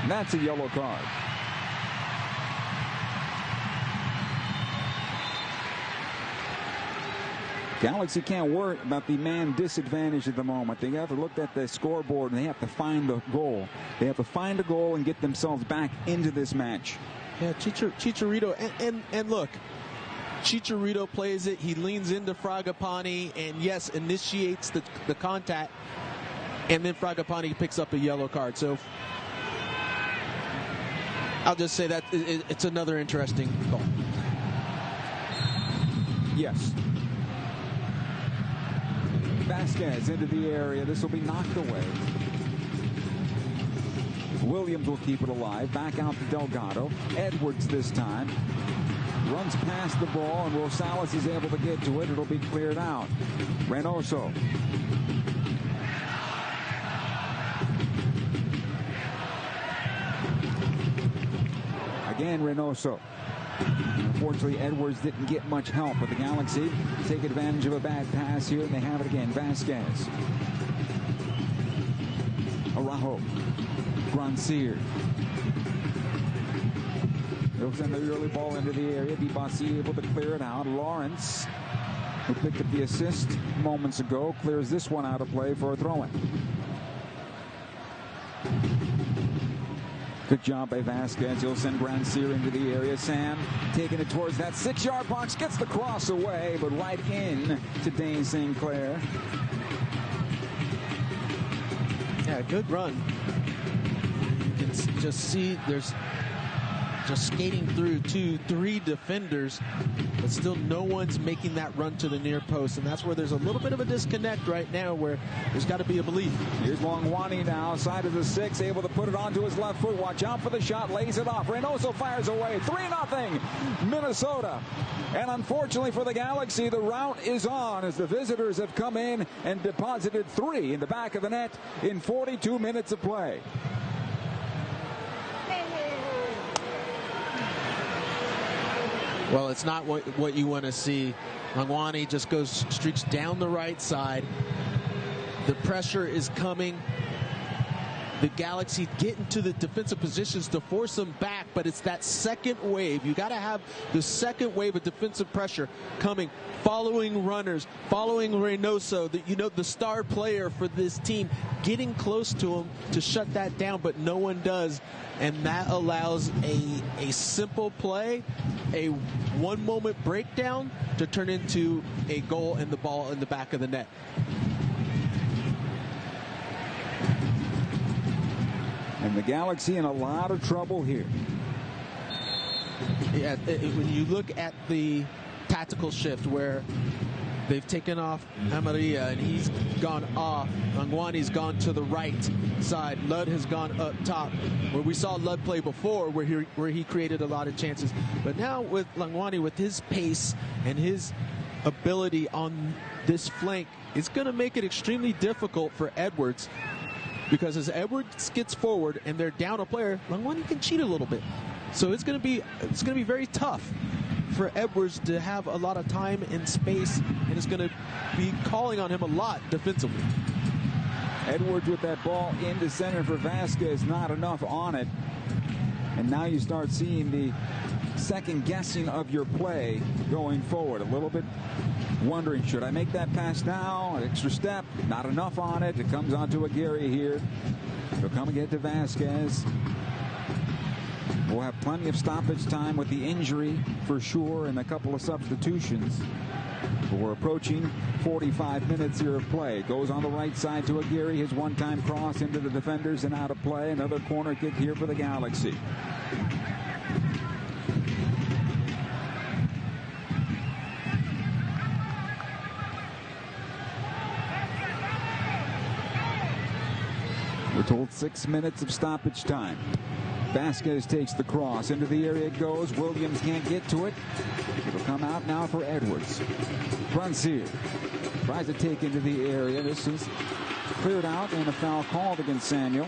That's a yellow card. Galaxy can't worry about the man disadvantage at the moment. They have to look at the scoreboard and they have to find the goal. They have to find a goal and get themselves back into this match. Yeah, Chicharito, and look, Chicharito plays it. He leans into Fragapane and, yes, initiates the contact. And then Fragapane picks up a yellow card. So I'll just say that it's another interesting call. Yes. Vasquez into the area. This will be knocked away. Williams will keep it alive. Back out to Delgado. Edwards this time. runs past the ball, and Rosales is able to get to it. It'll be cleared out. Reynoso. Again, Reynoso. Unfortunately, Edwards didn't get much help, but the Galaxy take advantage of a bad pass here, and they have it again. Vasquez. Araujo. Grandsir. They'll send the early ball into the area. Dibasi able to clear it out. Lawrence, who picked up the assist moments ago, clears this one out of play for a throw-in. Good job by Vasquez. He'll send Grandsir into the area. Sam taking it towards that 6-yard box. Gets the cross away, but right in to Dane St. Clair. Yeah, good run. You can just see there's just skating through 2-3 defenders, but still no one's making that run to the near post, and that's where there's a little bit of a disconnect right now, where there's got to be a belief. Here's Longwani now, side of the 6, able to put it onto his left foot. Watch out for the shot, lays it off. Reynoso fires away, 3-0 Minnesota. And unfortunately for the Galaxy, the rout is on as the visitors have come in and deposited 3 in the back of the net in 42 minutes of play. Well, it's not what you want to see. Longwani just streaks down the right side. The pressure is coming. The Galaxy get into the defensive positions to force them back, but it's that second wave. You got to have the second wave of defensive pressure coming, following runners, following Reynoso, the star player for this team, getting close to him to shut that down, but no one does. And that allows a simple play, a one-moment breakdown to turn into a goal and the ball in the back of the net. And the Galaxy in a lot of trouble here. Yeah, when you look at the tactical shift where they've taken off Amaria and he's gone off, Longwani's gone to the right side, Ludd has gone up top, where we saw Ludd play before where he created a lot of chances. But now with Longwani, with his pace and his ability on this flank, it's going to make it extremely difficult for Edwards. Because as Edwards gets forward and they're down a player, Longwani can cheat a little bit. So it's going to be very tough for Edwards to have a lot of time and space, and it's going to be calling on him a lot defensively. Edwards with that ball into center for Vasquez, not enough on it. And now you start seeing the second guessing of your play going forward. A little bit wondering, should I make that pass now? An extra step, not enough on it. It comes onto Aguirre here. He'll come and get to Vasquez. We'll have plenty of stoppage time with the injury for sure and a couple of substitutions. But we're approaching 45 minutes here of play. Goes on the right side to Aguirre. His one-time cross into the defenders and out of play. Another corner kick here for the Galaxy. We're told 6 minutes of stoppage time. Vasquez takes the cross. Into the area it goes. Williams can't get to it. It'll come out now for Edwards. Grandsir tries to take into the area. This is cleared out and a foul called against Samuel.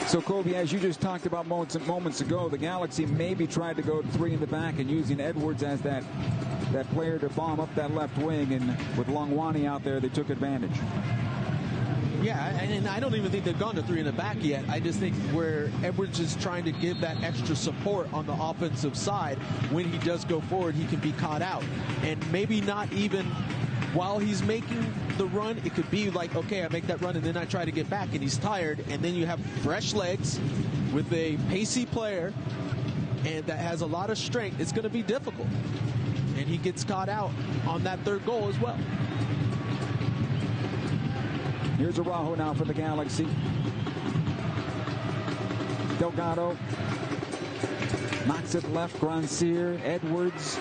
So, Kobe, as you just talked about moments ago, the Galaxy maybe tried to go 3 in the back and using Edwards as that player to bomb up that left wing, and with Longwani out there, they took advantage. Yeah, and I don't even think they've gone to 3 in the back yet. I just think where Edwards is trying to give that extra support on the offensive side, when he does go forward, he can be caught out. And maybe not even while he's making the run, it could be like, okay, I make that run and then I try to get back and he's tired, and then you have fresh legs with a pacey player and that has a lot of strength. It's going to be difficult. And he gets caught out on that third goal as well. Here's Araujo now for the Galaxy. Delgado knocks it left. Grandsir. Edwards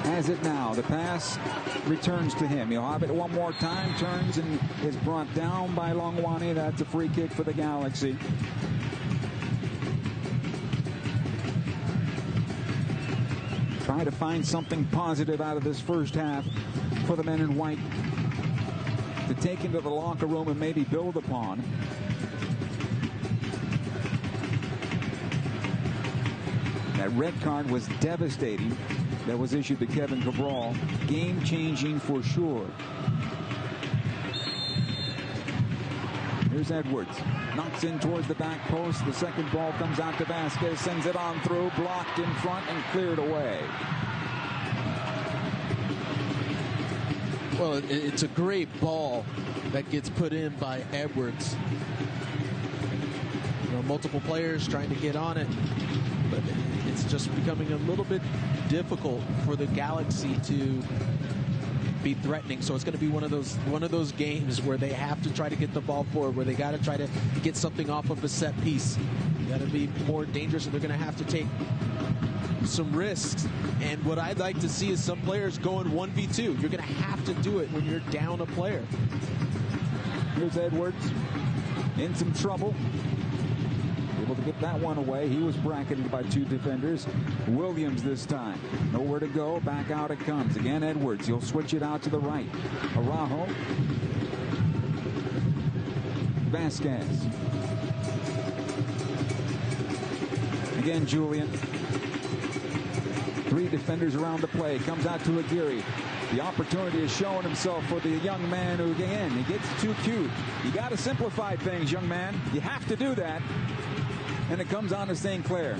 has it now. The pass returns to him. He'll have it one more time. Turns and is brought down by Longwani. That's a free kick for the Galaxy. Try to find something positive out of this first half for the men in white to take into the locker room and maybe build upon. That red card was devastating. That was issued to Kevin Cabral. Game-changing for sure. Here's Edwards. Knocks in towards the back post. The second ball comes out to Vasquez. Sends it on through. Blocked in front and cleared away. Well, it's a great ball that gets put in by Edwards. You know, multiple players trying to get on it, but it's just becoming a little bit difficult for the Galaxy to be threatening. So it's going to be one of those games where they have to try to get the ball forward, where they got to try to get something off of a set piece. You got to be more dangerous, and they're going to have to take some risks. And what I'd like to see is some players going 1v2. You're going to have to do it when you're down a player. Here's Edwards in some trouble. Able to get that one away. He was bracketed by two defenders. Williams this time. Nowhere to go. Back out it comes. Again, Edwards. He'll switch it out to the right. Araujo. Vasquez. Again, Julian. Three defenders around the play. Comes out to Aguirre. The opportunity is showing himself for the young man who, again, he gets too cute. You got to simplify things, young man. You have to do that. And it comes on to St. Clair.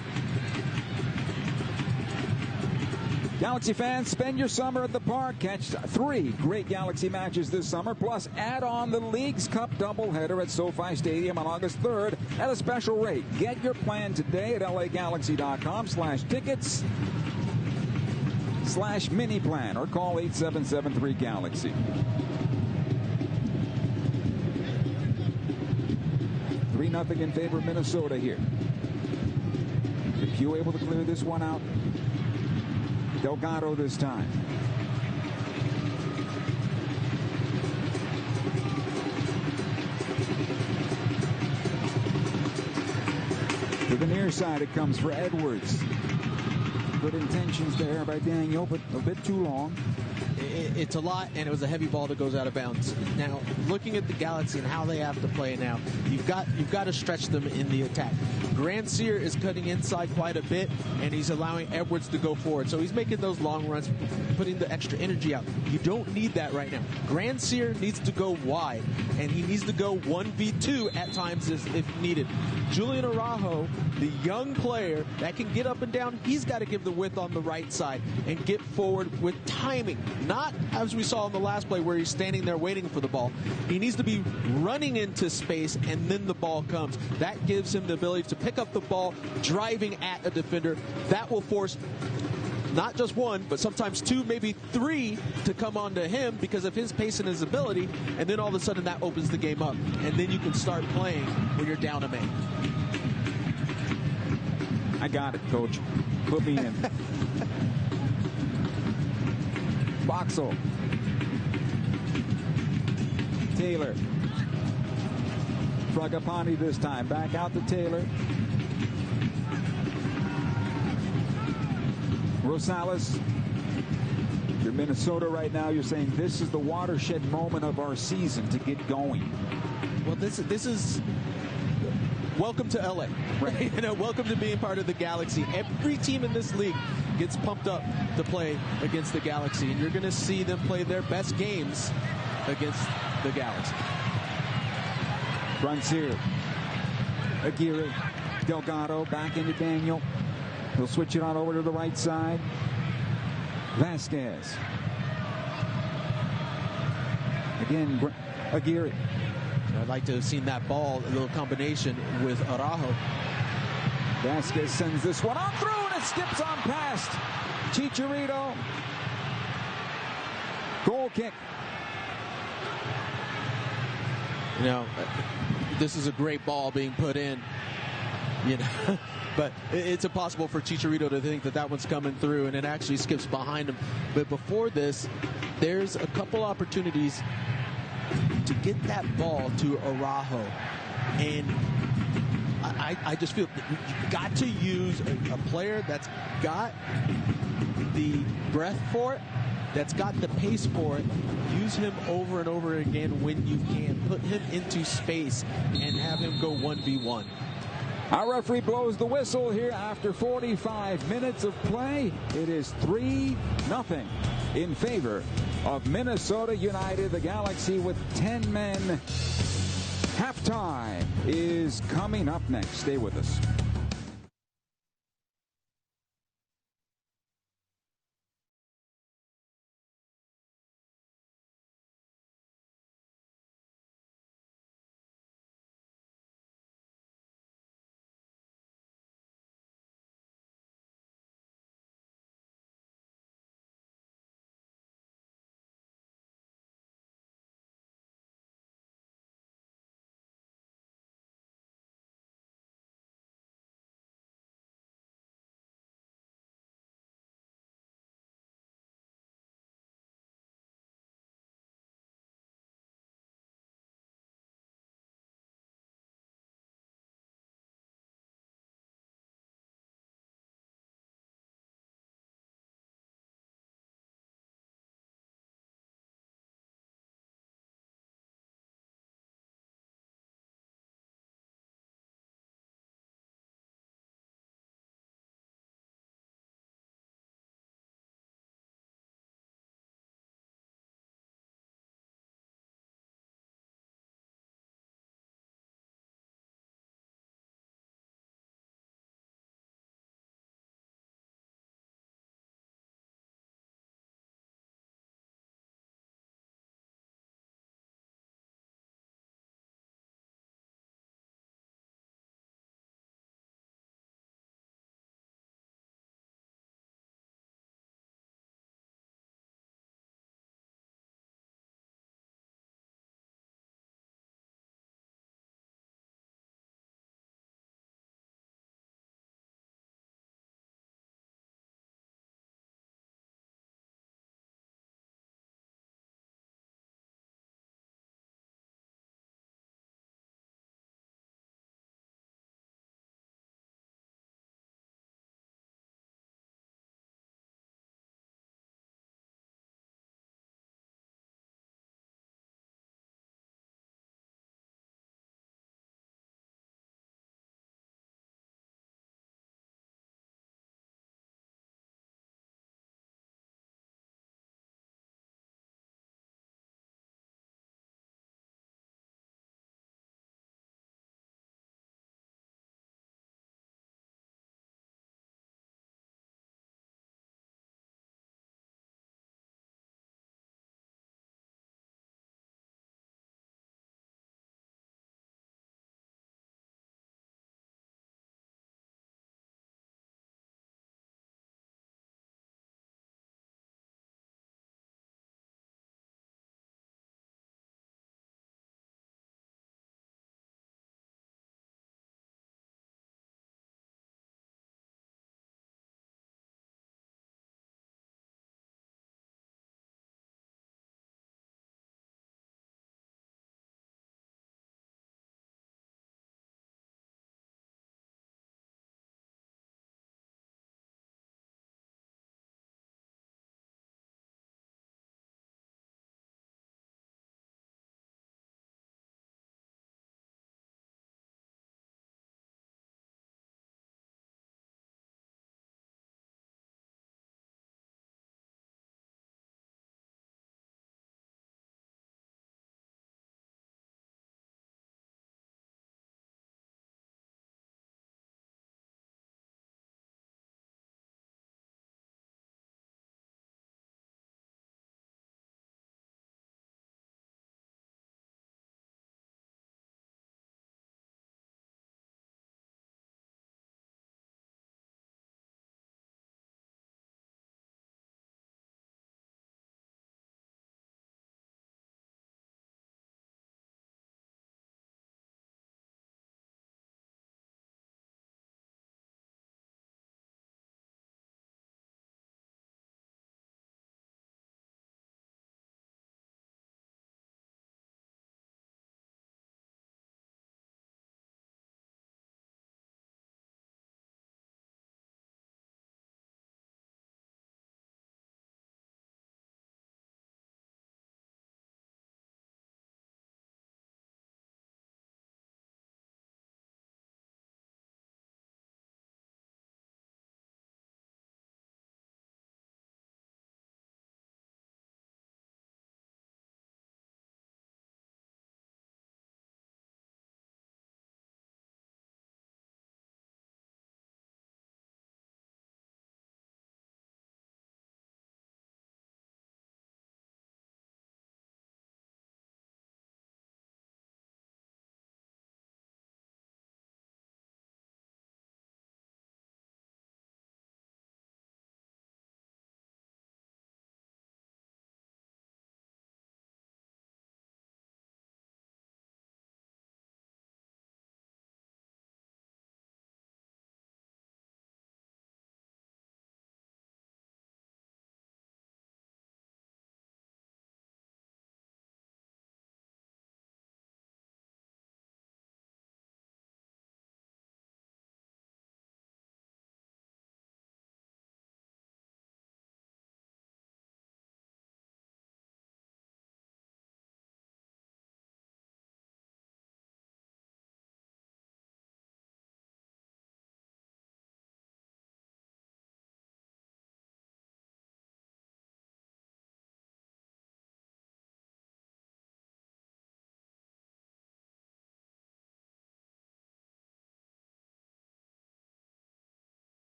Galaxy fans, spend your summer at the park. Catch 3 great Galaxy matches this summer, plus add on the Leagues Cup doubleheader at SoFi Stadium on August 3rd at a special rate. Get your plan today at lagalaxy.com/tickets/mini plan or call 8773-GALAXY. 3-0 in favor of Minnesota here. Depew able to clear this one out. Delgado this time. To the near side it comes for Edwards. Good intentions there by Daniel, but a bit too long. It's a lot, and it was a heavy ball that goes out of bounds. Now, looking at the Galaxy and how they have to play now, you've got to stretch them in the attack. Grand Sear is cutting inside quite a bit, and he's allowing Edwards to go forward. So he's making those long runs, putting the extra energy out. You don't need that right now. Grand Sear needs to go wide, and he needs to go 1v2 at times if needed. Julian Araujo, the young player that can get up and down, he's got to give the width on the right side and get forward with timing. Not as we saw in the last play where he's standing there waiting for the ball. He needs to be running into space, and then the ball comes. That gives him the ability to pick up the ball, driving at a defender. That will force not just one, but sometimes 2, maybe 3 to come onto him because of his pace and his ability, and then all of a sudden that opens the game up. And then you can start playing when you're down a man. I got it, Coach. Put me in. Boxel. Taylor. Fragapani this time. Back out to Taylor. Rosales. You're Minnesota right now. You're saying this is the watershed moment of our season to get going. Well, this is welcome to LA, right? You know, welcome to being part of the Galaxy. Every team in this league gets pumped up to play against the Galaxy, and you're going to see them play their best games against the Galaxy. Francoeur, Aguirre, Delgado, back into Daniel. He'll switch it on over to the right side. Vasquez. Again, Aguirre. I'd like to have seen that ball, a little combination with Araujo. Vasquez sends this one on through, and it skips on past Chicharito. Goal kick. You know, this is a great ball being put in, you know, but it's impossible for Chicharito to think that that one's coming through, and it actually skips behind him. But before this, there's a couple opportunities to get that ball to Araujo, and I just feel you've got to use a player that's got the breath for it, that's got the pace for it. Use him over and over again when you can. Put him into space and have him go 1v1. Our referee blows the whistle here after 45 minutes of play. It is 3-0 in favor of Minnesota United. The Galaxy with 10 men. Halftime is coming up next. Stay with us.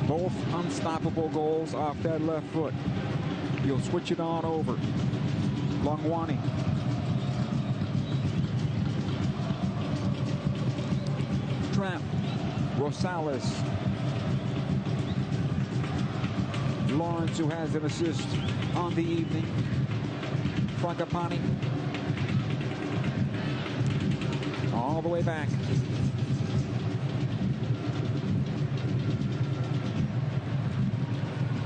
Both unstoppable goals off that left foot. He'll switch it on over. Longwani. Trap. Rosales. Lawrence, who has an assist on the evening. Fragapani. All the way back.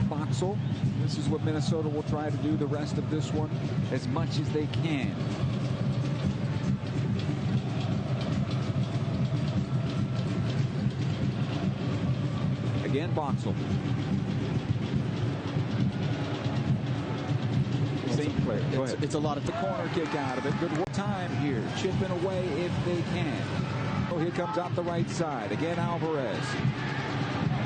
Boxel. This is what Minnesota will try to do the rest of this one as much as they can. Again, Boxel. Go ahead. It's a lot of the corner kick out of it. Good time here. Chipping away if they can. Oh, here comes out the right side. Again, Alvarez.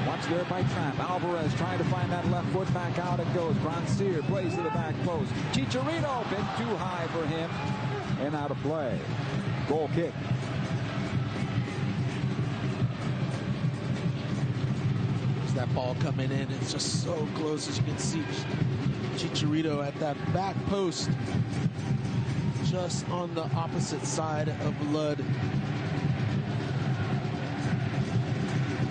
Watch there by Trapp. Alvarez trying to find that left foot. Back out it goes. Grandsir plays to the back post. Chicharito, been too high for him. And out of play. Goal kick. There's that ball coming in. It's just so close, as you can see. Chicharito at that back post, just on the opposite side of Lud.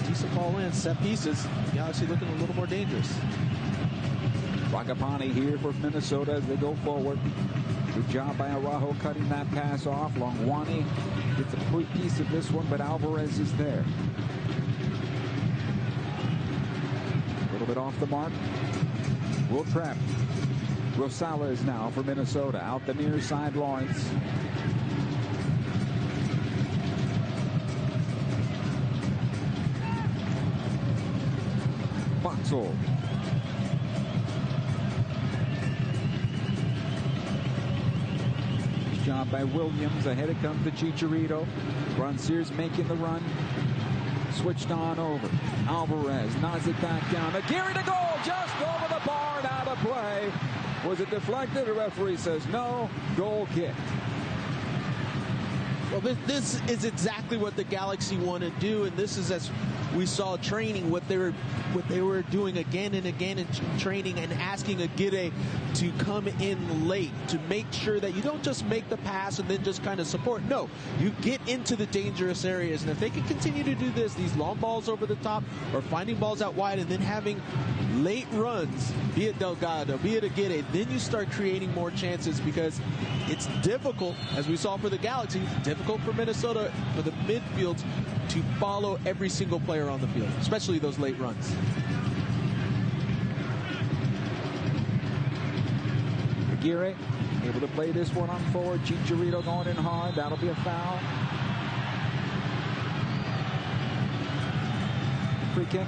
Decent ball in, set pieces. Galaxy looking a little more dangerous. Fragapani here for Minnesota as they go forward. Good job by Araujo cutting that pass off. Longwani gets a quick piece of this one, but Alvarez is there. A little bit off the mark. Will Trapp. Rosales now for Minnesota. Out the near side, Lawrence. Boxel. Nice job by Williams. Ahead it comes to Chicharito. Grandsir's making the run. Switched on over. Alvarez nods it back down. Aguirre to goal. Just over the bar and out of play. Was it deflected? The referee says no. Goal kick. Well, this is exactly what the Galaxy want to do, and this is, as we saw training, what they were doing again and again in training, and asking Aguirre to come in late to make sure that you don't just make the pass and then just kind of support. No, you get into the dangerous areas, and if they can continue to do this, these long balls over the top or finding balls out wide and then having late runs, be it Delgado, be it Aguirre, then you start creating more chances, because it's difficult, as we saw for the Galaxy, difficult for Minnesota, for the midfield to follow every single player on the field, especially those late runs. Aguirre able to play this one on forward. Chicharito going in hard. That'll be a foul. Free kick.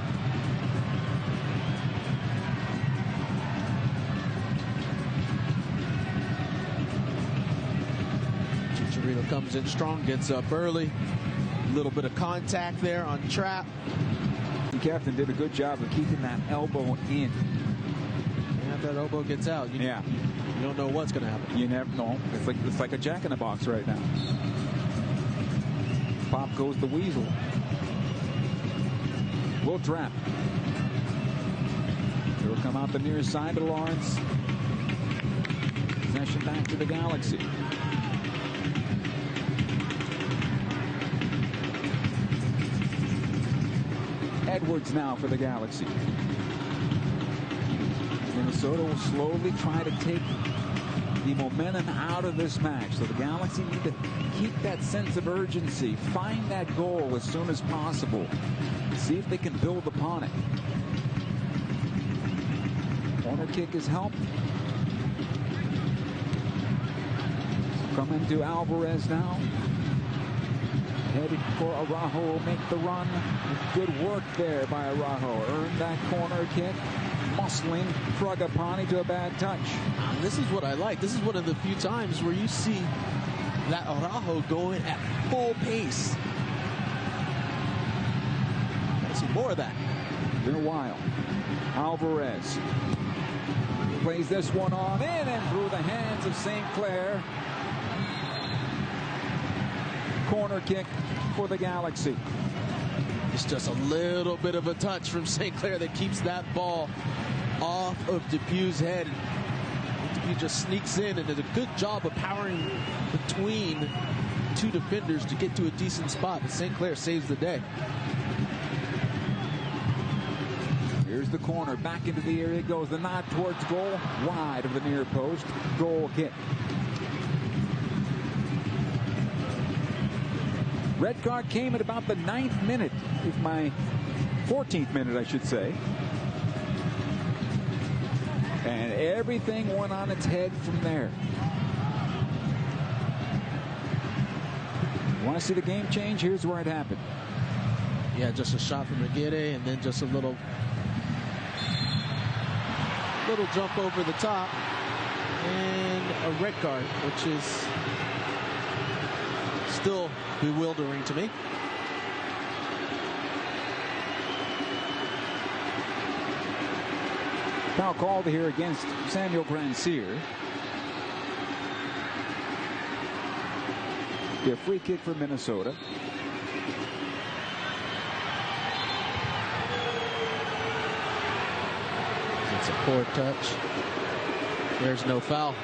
Chicharito comes in strong, gets up early. A little bit of contact there on Trapp. The captain did a good job of keeping that elbow in. And if that elbow gets out, you don't know what's going to happen. You never know. It's like a jack-in-the-box right now. Pop goes the weasel. Will Trapp. It'll come out the near side to Lawrence. Possession back to the Galaxy. Edwards now for the Galaxy. Minnesota will slowly try to take the momentum out of this match. So the Galaxy need to keep that sense of urgency, find that goal as soon as possible, see if they can build upon it. Corner kick is helped. Coming to Alvarez now. Headed for Araujo, will make the run. Good work there by Araujo. Earned that corner kick. Muscling Fragapani to a bad touch. This is what I like. This is one of the few times where you see that Araujo going at full pace. Gotta see more of that. Been a while. Alvarez plays this one on in and through the hands of St. Clair. Corner kick for the Galaxy. It's just a little bit of a touch from St. Clair that keeps that ball off of Depew's head. Depew just sneaks in and did a good job of powering between two defenders to get to a decent spot, but St. Clair saves the day. Here's the corner, back into the area goes, the nod towards goal, wide of the near post, goal kick. Red card came at about the 9th minute, if my 14th minute I should say. And everything went on its head from there. Want to see the game change? Here's where it happened. Yeah, just a shot from Aguirre and then just a little jump over the top and a red card, which is still bewildering to me. Foul called here against Samuel Grandsir. A free kick for Minnesota. It's a poor touch. There's no foul.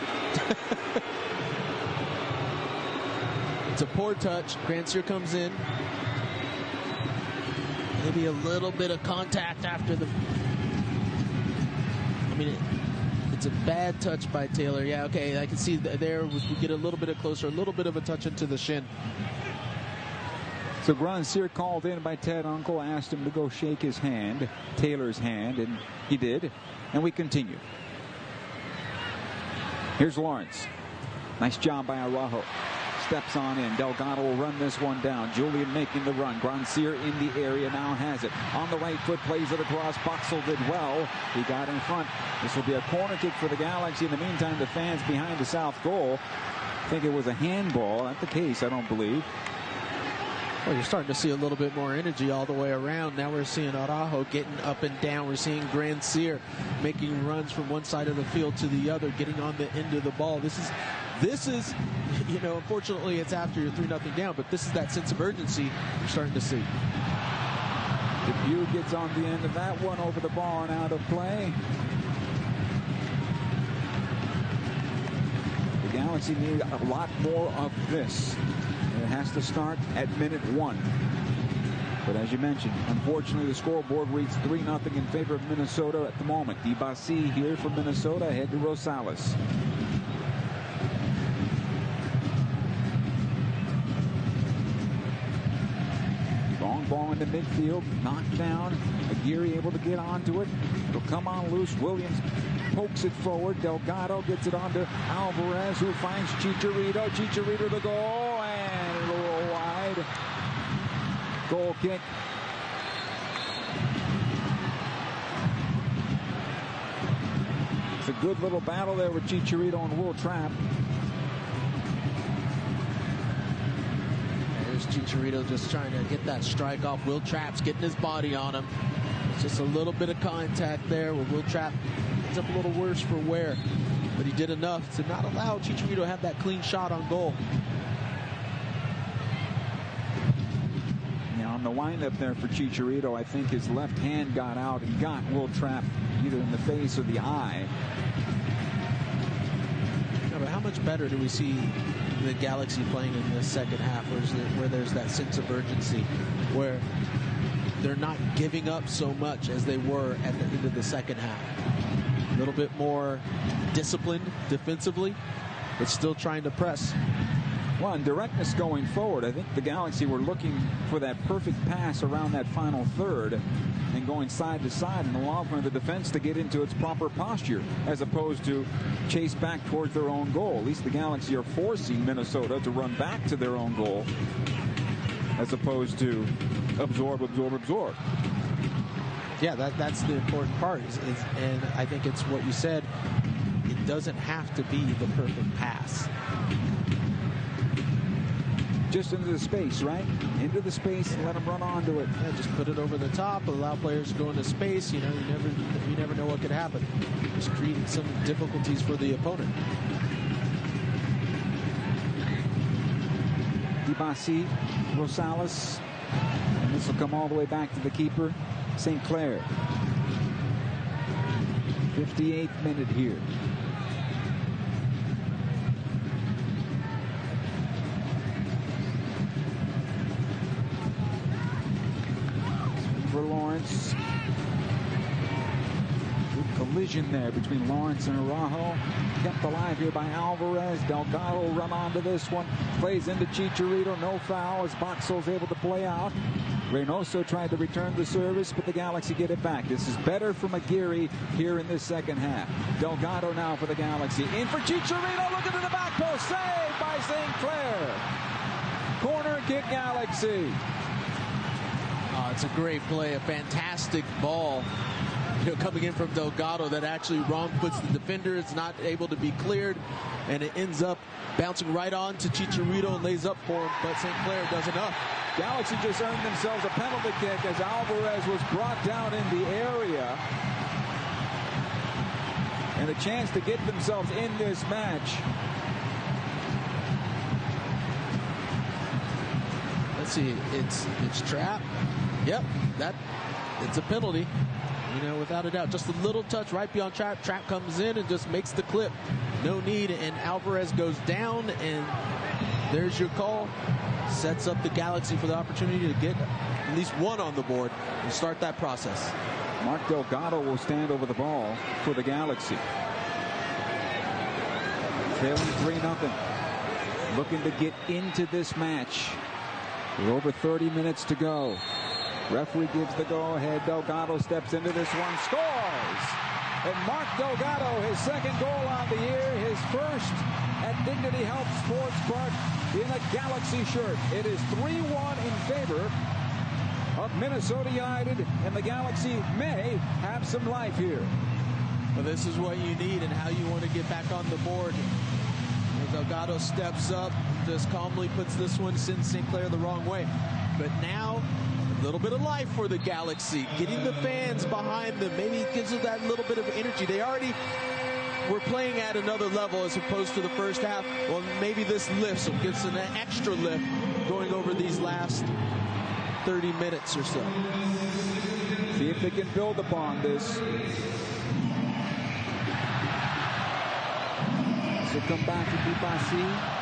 It's a poor touch. Grandsir comes in. Maybe a little bit of contact after the... I mean, it's a bad touch by Taylor. Yeah, okay, I can see there we get a little bit closer, a little bit of a touch into the shin. So Grandsir called in by Ted Uncle, asked him to go shake his hand, Taylor's hand, and he did. And we continue. Here's Lawrence. Nice job by Araujo. Steps on in. Delgado will run this one down. Julian making the run. Grandsir in the area now has it. On the right foot, plays it across. Boxall did well. He got in front. This will be a corner kick for the Galaxy. In the meantime, the fans behind the south goal think it was a handball. Not the case, I don't believe. Well, you're starting to see a little bit more energy all the way around. Now we're seeing Araujo getting up and down. We're seeing Grandsir making runs from one side of the field to the other, getting on the end of the ball. This is, you know, unfortunately it's after you're 3-0 down, but this is that sense of urgency you're starting to see. Depew gets on the end of that one over the bar and out of play. The Galaxy need a lot more of this. It has to start at minute 1. But as you mentioned, unfortunately the scoreboard reads 3-0 in favor of Minnesota at the moment. Dibasi here for Minnesota, ahead to Rosales. Long ball into midfield, knocked down. Aguirre able to get onto it. It'll come on loose. Williams pokes it forward. Delgado gets it onto Alvarez, who finds Chicharito. Chicharito the goal, and a little wide. Goal kick. It's a good little battle there with Chicharito and Will Trapp. There's Chicharito just trying to get that strike off. Will Trapp's getting his body on him. It's just a little bit of contact there where Will Trapp ends up a little worse for wear. But he did enough to not allow Chicharito to have that clean shot on goal. Now on the windup there for Chicharito, I think his left hand got out and got Will Trapp either in the face or the eye. Yeah, but how much better do we see the Galaxy playing in the second half, where there's that sense of urgency, where they're not giving up so much as they were at the end of the second half? A little bit more disciplined defensively, but still trying to press. Well, in directness going forward, I think the Galaxy were looking for that perfect pass around that final third and going side to side and allow for the defense to get into its proper posture as opposed to chase back towards their own goal. At least the Galaxy are forcing Minnesota to run back to their own goal as opposed to absorb. Yeah, that's the important part. And I think it's what you said. It doesn't have to be the perfect pass. Just into the space, right? Into the space and let them run onto it. Yeah, just put it over the top, allow players to go into space. You know, you never know what could happen. Just creating some difficulties for the opponent. Dibasi, Rosales, and This will come all the way back to the keeper, St. Clair. 58th minute here. For Lawrence. Good collision there between Lawrence and Araujo. Kept alive here by Alvarez. Delgado run onto this one. Plays into Chicharito. No foul as Boxall's able to play out. Reynoso tried to return the service, but the Galaxy get it back. This is better from Aguirre here in this second half. Delgado now for the Galaxy. In for Chicharito. Looking to the back post. Saved by St. Clair. Corner kick Galaxy. Oh, it's a great play. A fantastic ball. Coming in from Delgado that actually wrong puts the defender. It's not able to be cleared, and it ends up bouncing right on to Chicharito and lays up for him, but St. Clair does enough. Galaxy just earned themselves a penalty kick as Alvarez was brought down in the area. And a chance to get themselves in this match. Let's see, it's Trap. Yep, it's a penalty. Without a doubt. Just a little touch right beyond Trap. Trap comes in and just makes the clip. No need, and Alvarez goes down, and there's your call. Sets up the Galaxy for the opportunity to get at least one on the board and start that process. Mark Delgado will stand over the ball for the Galaxy. Trailing 3-0. Looking to get into this match. With over 30 minutes to go. Referee gives the go-ahead. Delgado steps into this one, scores! And Mark Delgado, his second goal on the year, his first at Dignity Health Sports Park in a Galaxy shirt. It is 3-1 in favor of Minnesota United, and the Galaxy may have some life here. Well, this is what you need and how you want to get back on the board. Delgado steps up, just calmly puts this one, sends St. Clair the wrong way. But now, a little bit of life for the Galaxy, getting the fans behind them. Maybe it gives them that little bit of energy. They already were playing at another level as opposed to the first half. Well, maybe this lifts them, gives them an extra lift going over these last 30 minutes or so. See if they can build upon this. So come back to Dupassi.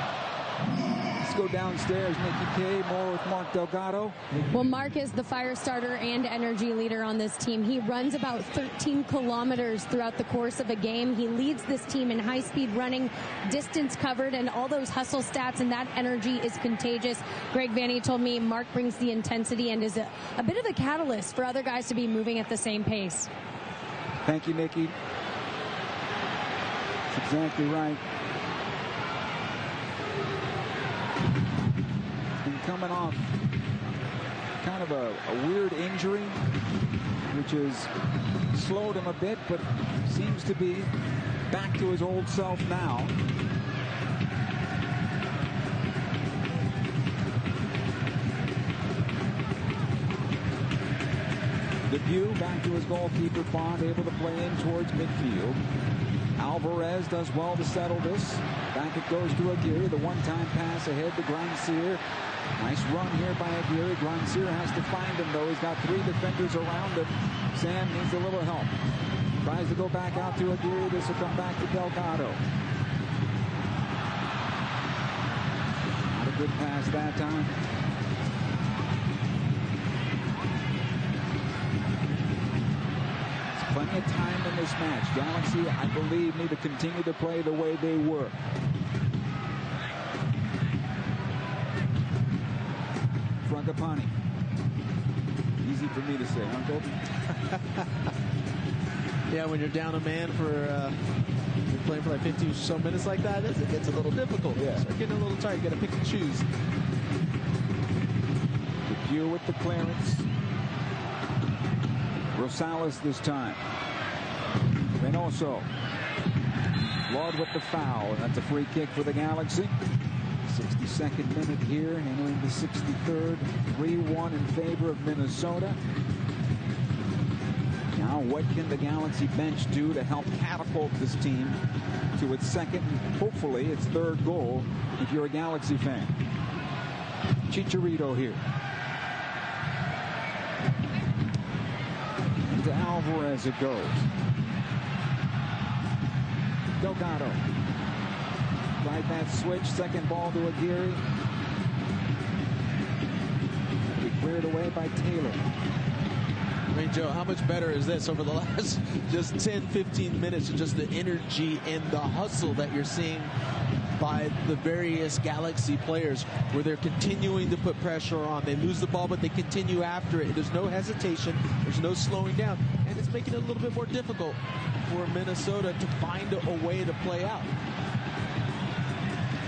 Let's go downstairs. Nikki K. More with Mark Delgado. Well, Mark is the fire starter and energy leader on this team. He runs about 13 kilometers throughout the course of a game. He leads this team in high-speed running, distance covered, and all those hustle stats, and that energy is contagious. Greg Vanney told me Mark brings the intensity and is a bit of a catalyst for other guys to be moving at the same pace. Thank you, Nikki. That's exactly right. Coming off kind of a weird injury, which has slowed him a bit, but seems to be back to his old self now. Debut back to his goalkeeper, Bond, able to play in towards midfield. Alvarez does well to settle this. Back it goes to Aguirre. The one-time pass ahead to Grandsir. Nice run here by Aguirre. Grandsir has to find him, though. He's got three defenders around him. Sam needs a little help. Tries to go back out to Aguirre. This will come back to Delgado. Not a good pass that time. There's plenty of time in this match. Galaxy, I believe, need to continue to play the way they were. Frangipani. Easy for me to say, huh, Colton? Yeah, when you're down a man for you're playing for like 50 or so minutes like that, it gets a little difficult. Yeah. Start getting a little tired. You got to pick and choose. Depew with the clearance. Rosales this time. Reynoso. Lord with the foul, and that's a free kick for the Galaxy. 62nd minute here, entering the 63rd. 3-1 in favor of Minnesota. Now, what can the Galaxy bench do to help catapult this team to its second, hopefully its third goal, if you're a Galaxy fan? Chicharito here. to Alvarez it goes. Delgado. Right that switch. Second ball to Aguirre. Cleared away by Taylor. I mean, Joe, how much better is this over the last just 10, 15 minutes of just the energy and the hustle that you're seeing by the various Galaxy players, where they're continuing to put pressure on. They lose the ball, but they continue after it. There's no hesitation. There's no slowing down. And it's making it a little bit more difficult for Minnesota to find a way to play out.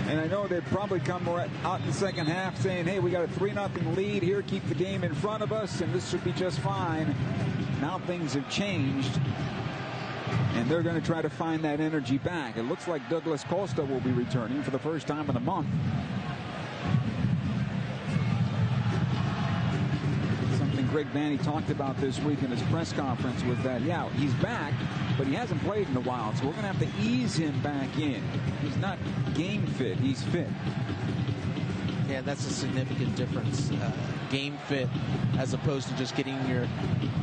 And I know they'd probably come out in the second half saying, hey, we got a 3-0 lead here, keep the game in front of us, and this should be just fine. Now things have changed, and they're going to try to find that energy back. It looks like Douglas Costa will be returning for the first time in a month. Something Greg Vanney talked about this week in his press conference was that, yeah, he's back, but he hasn't played in a while, so we're going to have to ease him back in. He's not game fit, he's fit. Yeah, that's a significant difference. Game fit as opposed to just getting your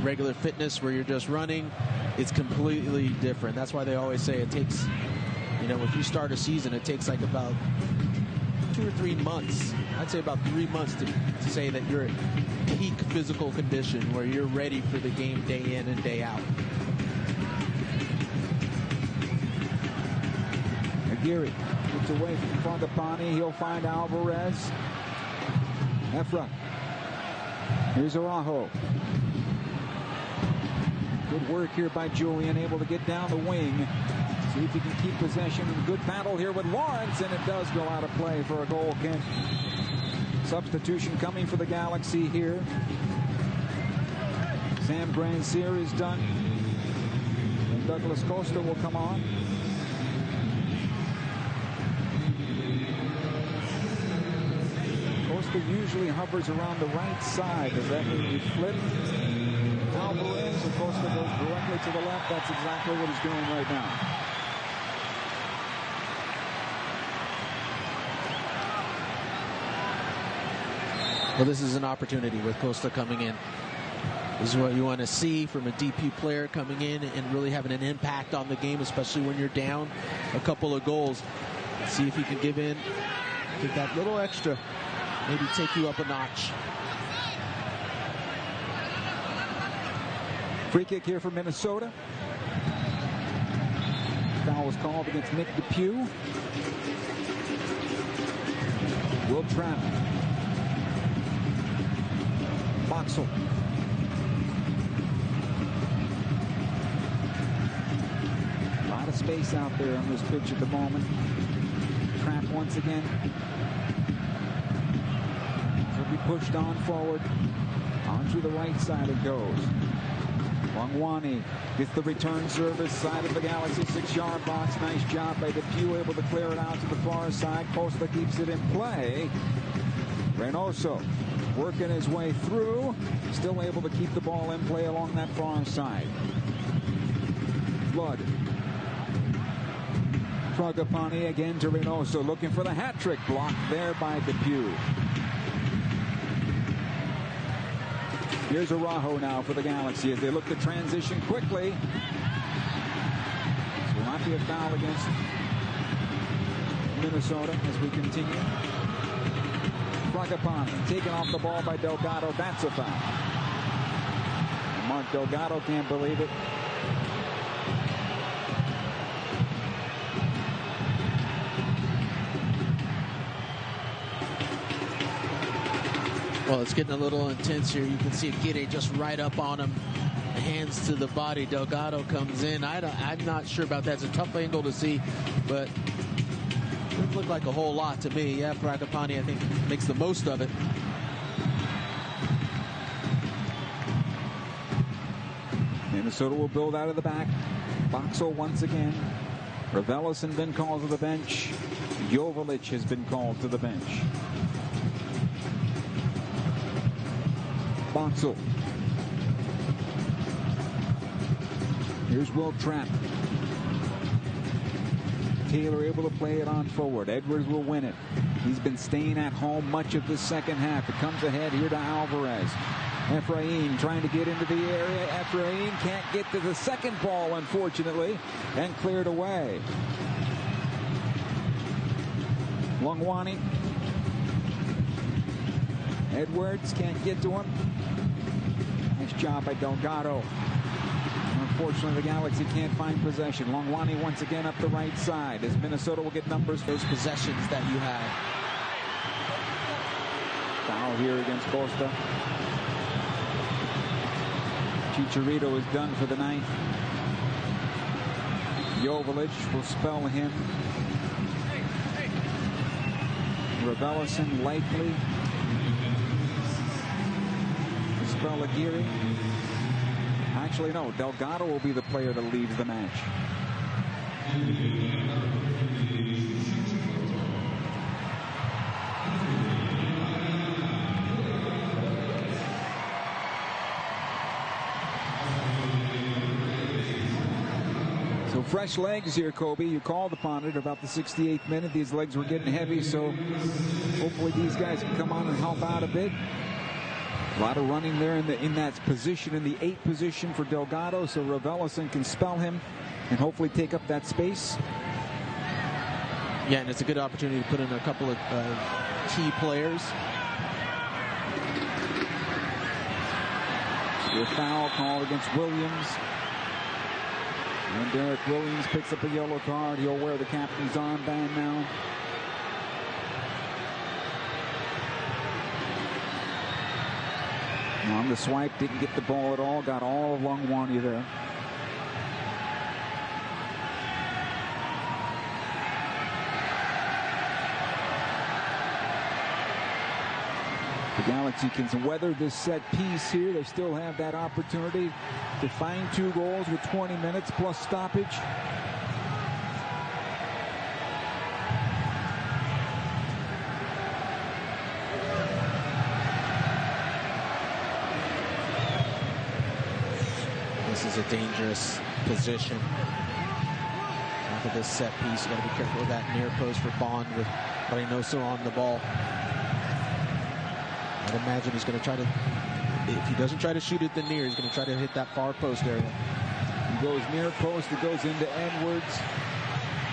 regular fitness where you're just running. It's completely different. That's why they always say it takes, if you start a season, it takes like about 2 or 3 months. I'd say about 3 months to say that you're at peak physical condition where you're ready for the game day in and day out. Aguirre gets away from Fragapane. He'll find Alvarez. Efra. Here's Araujo. Good work here by Julian, able to get down the wing. See if he can keep possession. Good battle here with Lawrence, and it does go out of play for a goal kick. Substitution coming for the Galaxy here. Sam Grandsir is done. And Douglas Costa will come on. Costa usually hovers around the right side. Does that mean he flipped Alvarez and Costa goes directly to the left? That's exactly what he's doing right now. Well, this is an opportunity with Costa coming in. This is what you want to see from a DP player coming in and really having an impact on the game, especially when you're down a couple of goals. See if you can give that little extra, maybe take you up a notch. Free kick here for Minnesota. Foul was called against Nick Depew. Will Trapp. Boxel. A lot of space out there on this pitch at the moment. Trapp once again. Will be pushed on forward. Onto the right side it goes. Wangwani gets the return service side of the Galaxy 6-yard box. Nice job by Depew, able to clear it out to the far side. Costa keeps it in play. Reynoso working his way through, still able to keep the ball in play along that far side. Flood. Fragapane again to Reynoso, looking for the hat trick, blocked there by Depew. Here's Araujo now for the Galaxy as they look to transition quickly. This will not be a foul against Minnesota as we continue. Fragapane taken off the ball by Delgado. That's a foul. Mark Delgado can't believe it. Well, it's getting a little intense here. You can see Aguirre just right up on him. Hands to the body. Delgado comes in. I'm not sure about that. It's a tough angle to see, but it doesn't look like a whole lot to me. Yeah, Fragapane, I think, makes the most of it. Minnesota will build out of the back. Boxel once again. Ravelis has been called to the bench. Joveljic has been called to the bench. Boxel. Here's Will Trapp. Taylor able to play it on forward. Edwards will win it. He's been staying at home much of the second half. It comes ahead here to Alvarez. Efrain trying to get into the area. Efrain can't get to the second ball, unfortunately, and cleared away. Longwani. Edwards can't get to him. Nice job by Delgado. Unfortunately, the Galaxy can't find possession. Longwani once again up the right side as Minnesota will get numbers. Those possessions that you had. Foul here against Costa. Chicharito is done for the night. Joveljic will spell him. Raveloson likely to spell Aguirre. Actually, no. Delgado will be the player that leaves the match. So fresh legs here, Kobe. You called upon it about the 68th minute. These legs were getting heavy, so hopefully these guys can come on and help out a bit. A lot of running there in that position, in the 8 position for Delgado, so Raveloson can spell him and hopefully take up that space. Yeah, and it's a good opportunity to put in a couple of key players. A foul call against Williams. And Derek Williams picks up a yellow card. He'll wear the captain's armband now. On the swipe, didn't get the ball at all. Got all of Longwani there. The Galaxy can weather this set piece here. They still have that opportunity to find 2 goals with 20 minutes plus stoppage. This is a dangerous position. After this set piece, you got to be careful with that near post for Bond with Reynoso on the ball. I'd imagine he's going to try to, if he doesn't try to shoot it the near, he's going to try to hit that far post area. He goes near post, it goes into Edwards.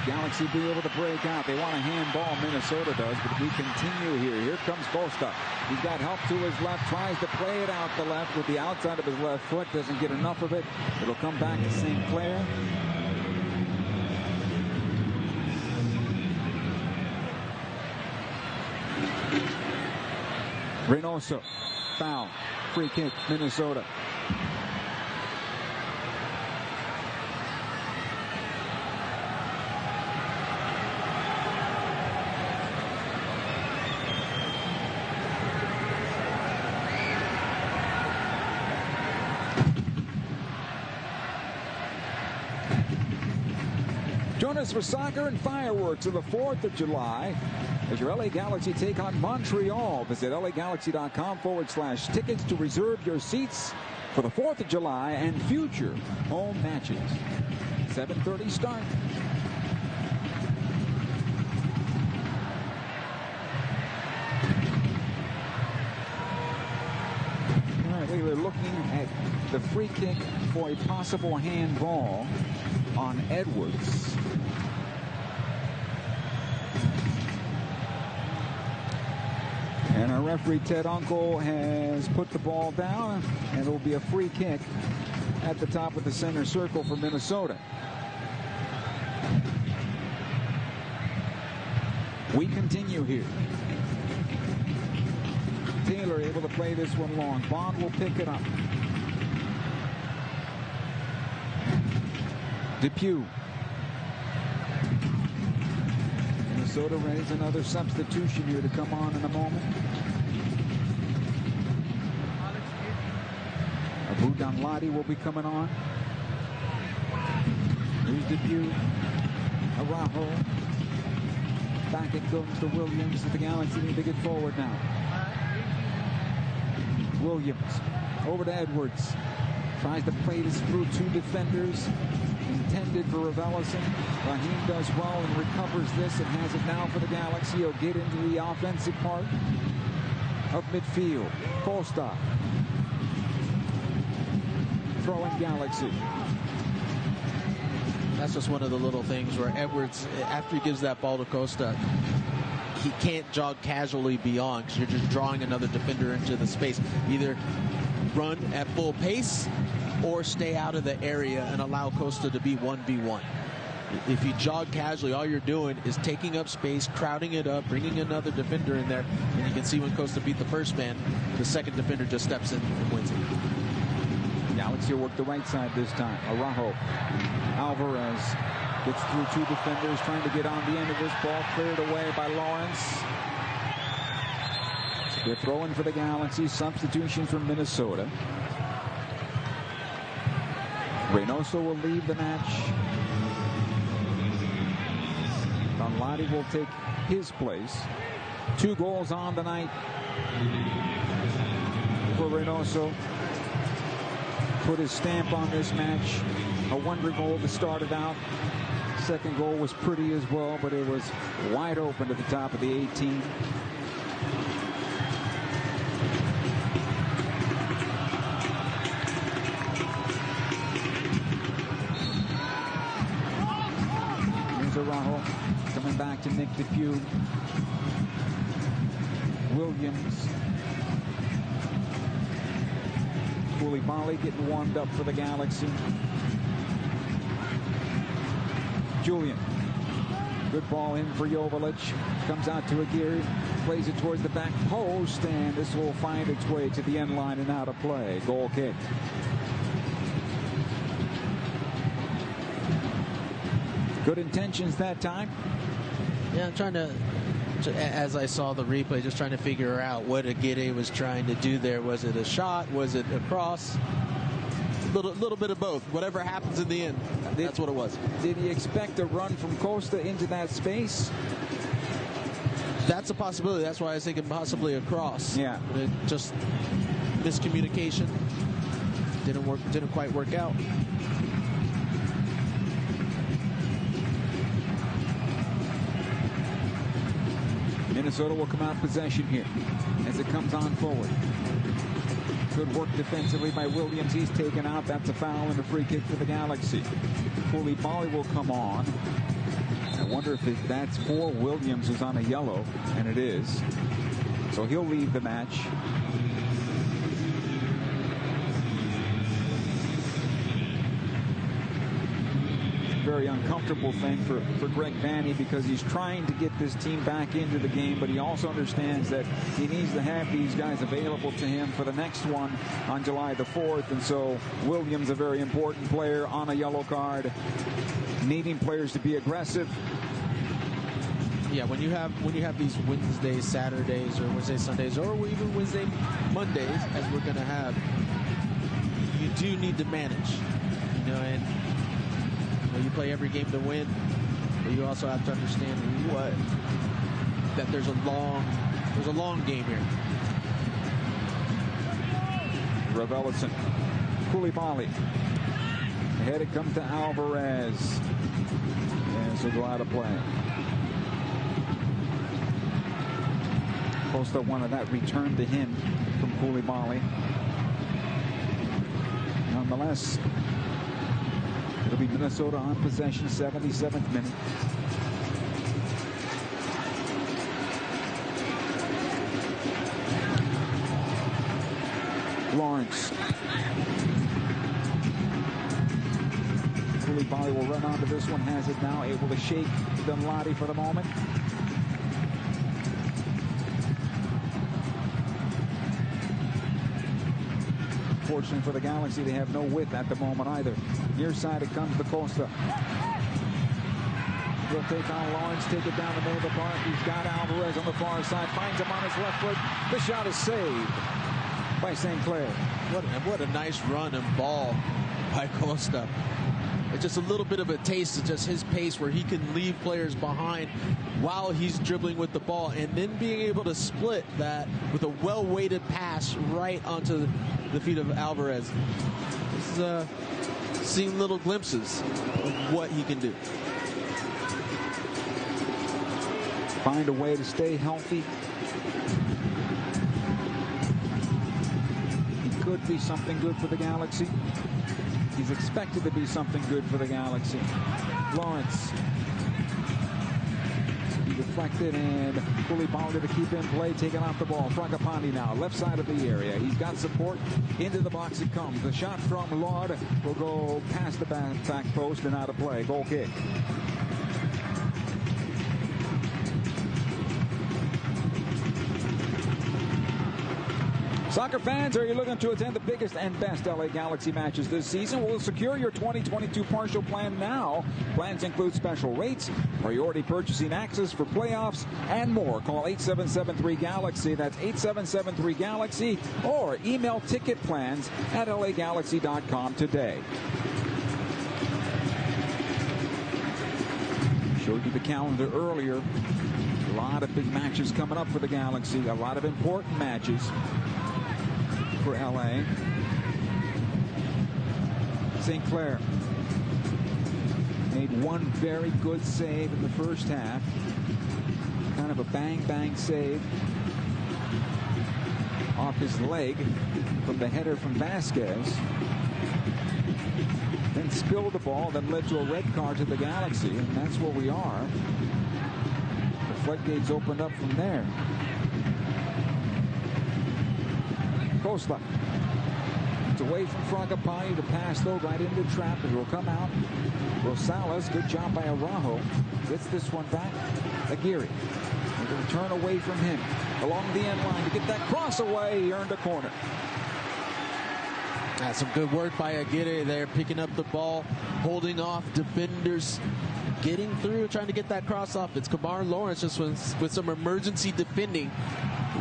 Galaxy be able to break out. They want a handball, Minnesota does, but we continue here. Here comes Costa. He's got help to his left, tries to play it out the left with the outside of his left foot, doesn't get enough of it. It'll come back to St. Clair. Reynoso, foul, free kick, Minnesota. Join us for soccer and fireworks on the 4th of July as your LA Galaxy take on Montreal. Visit LAGalaxy.com/tickets to reserve your seats for the 4th of July and future home matches. 7:30 start. All right, we were looking at the free kick for a possible handball on Edwards. And our referee, Ted Uncle, has put the ball down, and it will be a free kick at the top of the center circle for Minnesota. We continue here. Taylor able to play this one long. Bond will pick it up. Depew. Minnesota raised another substitution here to come on in a moment. Abu Danladi will be coming on. Here's Depew. Araujo. Back it goes to Williams. The Galaxy need to get forward now. Williams over to Edwards. Tries to play this through 2 defenders. Intended for Raveloson. Raheem does well and recovers this and has it now for the Galaxy. He'll get into the offensive part of midfield. Costa throw in Galaxy. That's just one of the little things where Edwards, after he gives that ball to Costa, he can't jog casually beyond because you're just drawing another defender into the space. Either run at full pace or stay out of the area and allow Costa to be 1v1. If you jog casually, all you're doing is taking up space, crowding it up, bringing another defender in there, and you can see when Costa beat the first man, the second defender just steps in and wins it. Galaxy work the right side this time. Araujo. Alvarez gets through two defenders, trying to get on the end of this ball, cleared away by Lawrence. They're throwing for the Galaxy. Substitution from Minnesota. Reynoso will leave the match. Donladi will take his place. 2 goals on the night for Reynoso. Put his stamp on this match. A wonder goal to start it out. Second goal was pretty as well, but it was wide open at the top of the 18. Here's Araujo coming back to Nick DePew. Williams. Koulibaly getting warmed up for the Galaxy. Julian. Good ball in for Joveljic. Comes out to Aguirre. Plays it towards the back post, and this will find its way to the end line and out of play. Goal kick. Good intentions that time. Yeah, I'm trying to, as I saw the replay, just trying to figure out what Aguirre was trying to do there. Was it a shot? Was it a cross? Little bit of both. Whatever happens in the end, that's what it was. Did he expect a run from Costa into that space? That's a possibility. That's why I was thinking possibly a cross. Yeah. But it just miscommunication. Didn't quite work out. Minnesota will come out possession here as it comes on forward. Good work defensively by Williams. He's taken out. That's a foul and a free kick for the Galaxy. Koulibaly will come on. I wonder if that's for Williams, who's on a yellow, and it is. So he'll leave the match. Very uncomfortable thing for Greg Vanney, because he's trying to get this team back into the game, but he also understands that he needs to have these guys available to him for the next one on July the 4th. And so Williams, a very important player on a yellow card, needing players to be aggressive. Yeah, when you have these Wednesdays, Saturdays, or Wednesday, Sundays, or even Wednesday, Mondays, as we're going to have, you do need to manage, and you play every game to win, but you also have to understand that there's a long game here. Ravelicin. Koulibaly. Ahead it comes to Alvarez. And this will go out of play. Costa wanted that return to him from Koulibaly. Nonetheless, it'll be Minnesota on possession, 77th minute. Lawrence. Koulibaly will run onto this one, has it now, able to shake Donladi for the moment. Fortunately for the Galaxy, they have no width at the moment either. Near side it comes to Costa. He'll take on Lawrence, take it down the middle of the park. He's got Alvarez on the far side, finds him on his left foot. The shot is saved by St. Clair. What a nice run and ball by Costa. It's just a little bit of a taste of just his pace, where he can leave players behind while he's dribbling with the ball, and then being able to split that with a well-weighted pass right onto the feet of Alvarez. This is seeing little glimpses of what he can do. Find a way to stay healthy. He could be something good for the Galaxy. He's expected to be something good for the Galaxy. Lawrence. He deflected, and Koulibaly to keep in play, taking off the ball. Fragapane now, left side of the area. He's got support. Into the box it comes. The shot from Lod will go past the back post and out of play. Goal kick. Soccer fans, are you looking to attend the biggest and best LA Galaxy matches this season? Well, secure your 2022 partial plan now. Plans include special rates, priority purchasing access for playoffs, and more. Call 8773-GALAXY. That's 8773-GALAXY. Or email ticket plans at lagalaxy.com today. Showed you the calendar earlier. A lot of big matches coming up for the Galaxy. A lot of important matches for LA. St. Clair made one very good save in the first half. Kind of a bang-bang save off his leg from the header from Vasquez. Then spilled the ball that led to a red card to the Galaxy, and that's where we are. The floodgates opened up from there. Costa. It's away from Fragapane to pass though right into the trap. It will come out. Rosales, good job by Araujo. Gets this one back. Aguirre. They're going to turn away from him along the end line to get that cross away. He earned a corner. That's some good work by Aguirre there, picking up the ball, holding off defenders, getting through, trying to get that cross off. It's Kamar Lawrence just with some emergency defending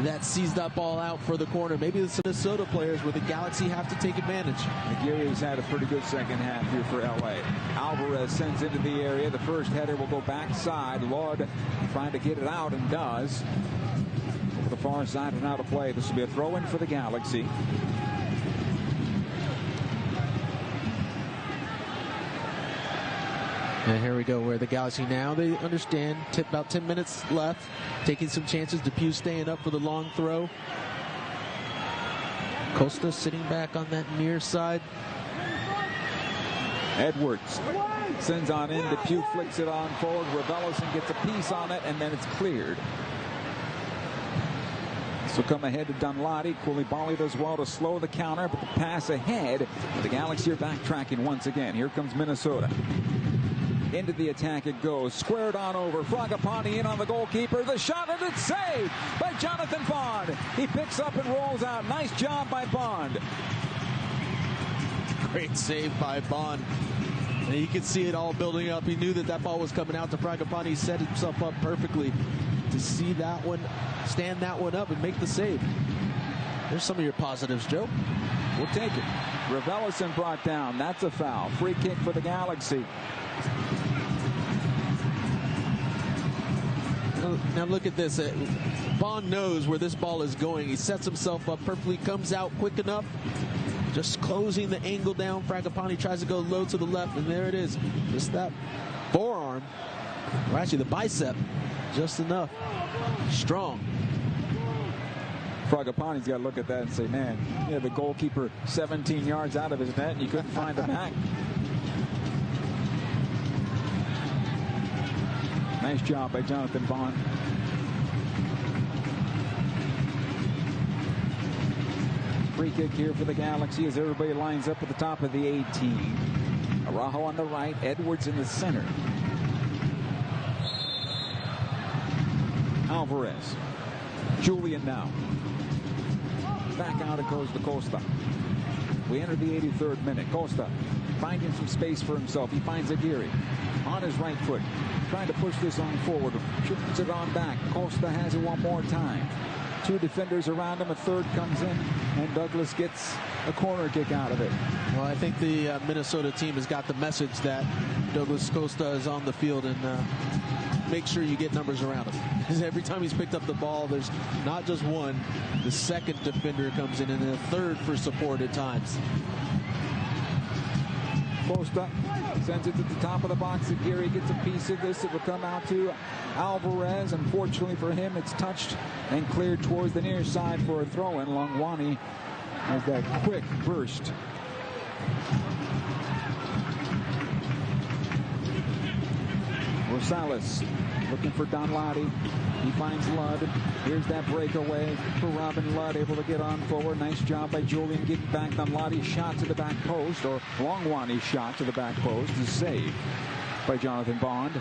that sees that ball out for the corner. Maybe the Minnesota players where the Galaxy have to take advantage. Aguirre has had a pretty good second half here for LA. Alvarez sends into the area. The first header will go backside. Lod trying to get it out and does. Over the far side and out of play. This will be a throw-in for the Galaxy. And here we go, where the Galaxy now, they understand, about 10 minutes left, taking some chances. Depew staying up for the long throw. Costa sitting back on that near side. Edwards sends on in. Depew flicks it on forward. Raveloson gets a piece on it, and then it's cleared. So come ahead to Dunladi. Koulibaly does well to slow the counter, but the pass ahead. The Galaxy are backtracking once again. Here comes Minnesota. Into the attack it goes. Squared on over. Fragapane in on the goalkeeper. The shot, and it's saved by Jonathan Bond. He picks up and rolls out. Nice job by Bond. Great save by Bond. And you could see it all building up. He knew that that ball was coming out to Fragapane. He set himself up perfectly to see that one, stand that one up and make the save. There's some of your positives, Joe. We'll take it. Raveloson brought down. That's a foul. Free kick for the Galaxy. Now look at this. Bond knows where this ball is going. He sets himself up perfectly, comes out quick enough, just closing the angle down. Fragapane tries to go low to the left, and there it is. Just that forearm, or actually the bicep, just enough. Strong. Fragapane's got to look at that and say, man, yeah, the goalkeeper 17 yards out of his net, and you couldn't find the back. Nice job by Jonathan Bond. Free kick here for the Galaxy as everybody lines up at the top of the 18. Araujo on the right, Edwards in the center. Alvarez. Julian now. Back out it goes to Costa. We enter the 83rd minute. Costa finding some space for himself. He finds Aguirre on his right foot, trying to push this on forward. Shoots it on back. Costa has it one more time. Two defenders around him. A third comes in, and Douglas gets a corner kick out of it. Well, I think the Minnesota team has got the message that Douglas Costa is on the field, and make sure you get numbers around him. Because every time he's picked up the ball, there's not just one. The second defender comes in, and then a third for support at times. Costa sends it to the top of the box. Aguirre gets a piece of this. It will come out to Alvarez. Unfortunately for him, it's touched and cleared towards the near side for a throw-in. Longwani as that quick burst. Rosales looking for Donladi. He finds Ludd. Here's that breakaway for Robin Ludd, able to get on forward. Nice job by Julian getting back. Donladi's shot to the back post, or Longwani's shot to the back post, is saved by Jonathan Bond.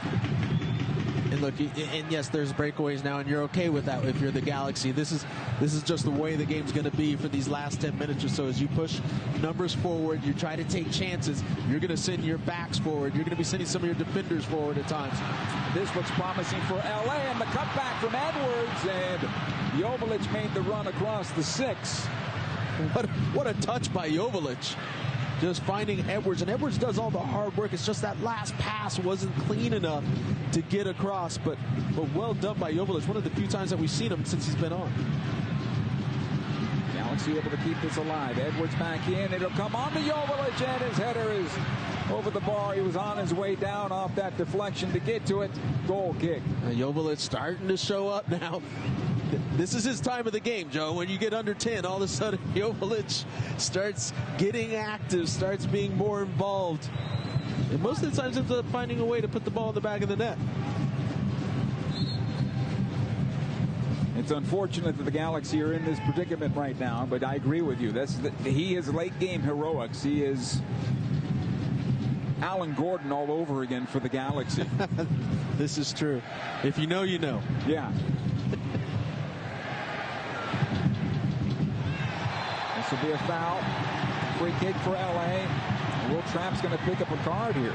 And look, and yes, there's breakaways now, and you're okay with that if you're the Galaxy. This is just the way the game's going to be for these last 10 minutes or so. As you push numbers forward, you try to take chances. You're going to send your backs forward. You're going to be sending some of your defenders forward at times. This looks promising for LA, and the cutback from Edwards, and Joveljic made the run across the 6. What a touch by Joveljic. Just finding Edwards, and Edwards does all the hard work. It's just that last pass wasn't clean enough to get across, but well done by Joveljic. One of the few times that we've seen him since he's been on. Galaxy able to keep this alive. Edwards back in. It'll come on to Joveljic, and his header is over the bar. He was on his way down off that deflection to get to it. Goal kick. Joveljic starting to show up now. This is his time of the game, Joe. When you get under 10, all of a sudden Joveljic starts getting active, starts being more involved. And most of the times ends up finding a way to put the ball in the back of the net. It's unfortunate that the Galaxy are in this predicament right now, but I agree with you. He is late game heroics. He is Alan Gordon all over again for the Galaxy. This is true. If you know, you know. Yeah. This will be a foul. Free kick for LA. Will Trapp's going to pick up a card here.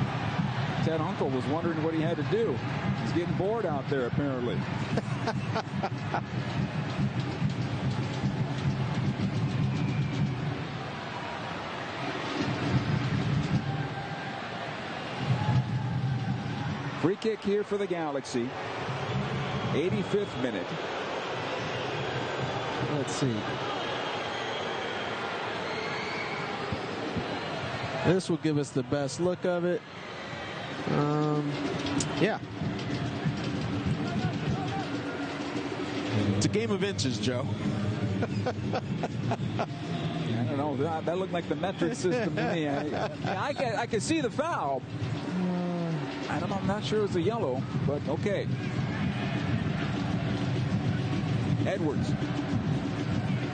Ted Uncle was wondering what he had to do. He's getting bored out there, apparently. Free kick here for the Galaxy. 85th minute. Let's see. This will give us the best look of it. Yeah. It's a game of inches, Joe. I don't know. That looked like the metric system to me. I can see the foul. I don't know. I'm not sure it's a yellow, but okay. Edwards.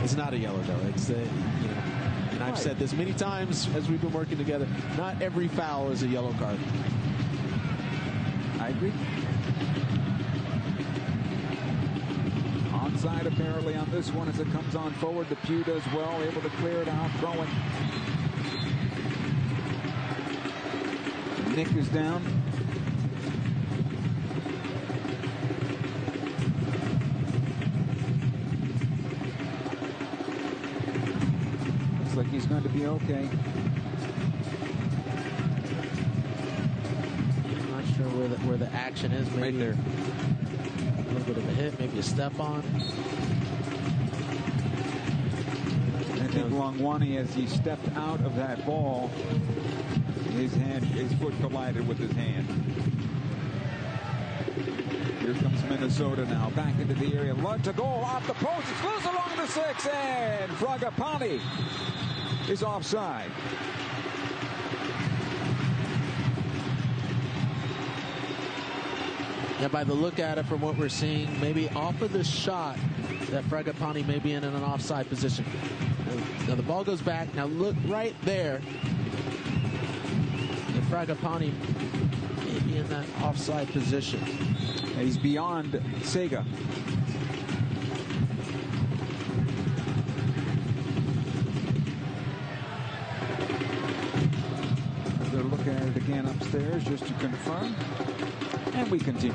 It's not a yellow, though. It's and I've said this many times as we've been working together. Not every foul is a yellow card. I agree. Onside apparently on this one as it comes on forward. Depew does well, able to clear it out, throwing. Nick is down. Looks like he's going to be okay. Where the action is, maybe right there. A little bit of a hit, maybe a step on. I think Longwani, as he stepped out of that ball, his foot collided with his hand. Here comes Minnesota now, back into the area. Ludd to goal, off the post, it's loose along the 6, and Fragapani is offside. Yeah, by the look at it, from what we're seeing, maybe off of the shot, that Fragapani may be in an offside position. Now the ball goes back. Now look right there. And Fragapani may be in that offside position. He's beyond Sega. They're looking at it again upstairs just to confirm. And we continue.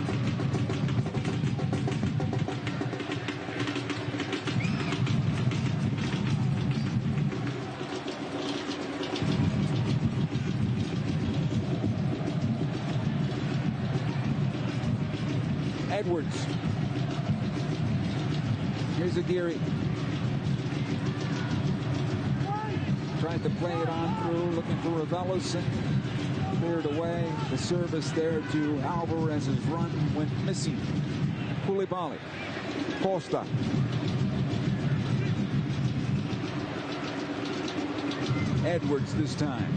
Edwards. Here's Aguirre. Tries to play it on through, looking for Ravelis. Cleared away. The service there to Alvarez's run went missing. Koulibaly. Costa. Edwards this time.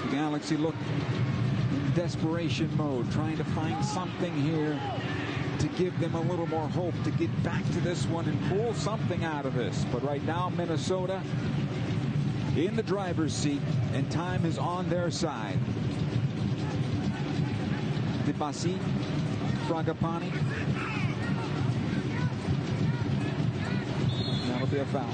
The Galaxy look in desperation mode, trying to find something here to give them a little more hope to get back to this one and pull something out of this. But right now, Minnesota in the driver's seat, and time is on their side. Dibasi, Fragapani. That'll be a foul.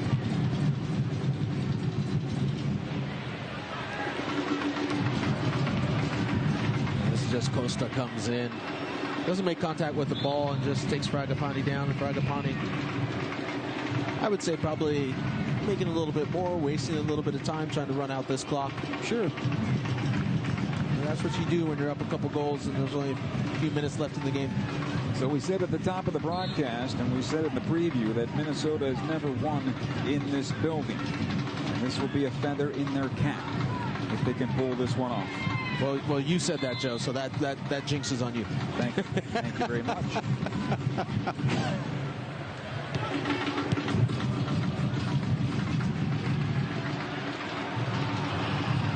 This is just Costa comes in, doesn't make contact with the ball, and just takes Fragapani down. And Fragapani, I would say, probably making a little bit more, wasting a little bit of time trying to run out this clock. Sure. And that's what you do when you're up a couple goals and there's only a few minutes left in the game. So we said at the top of the broadcast, and we said in the preview, that Minnesota has never won in this building. And this will be a feather in their cap if they can pull this one off. Well, you said that, Joe, so that jinx is on you. Thank you. Thank you very much.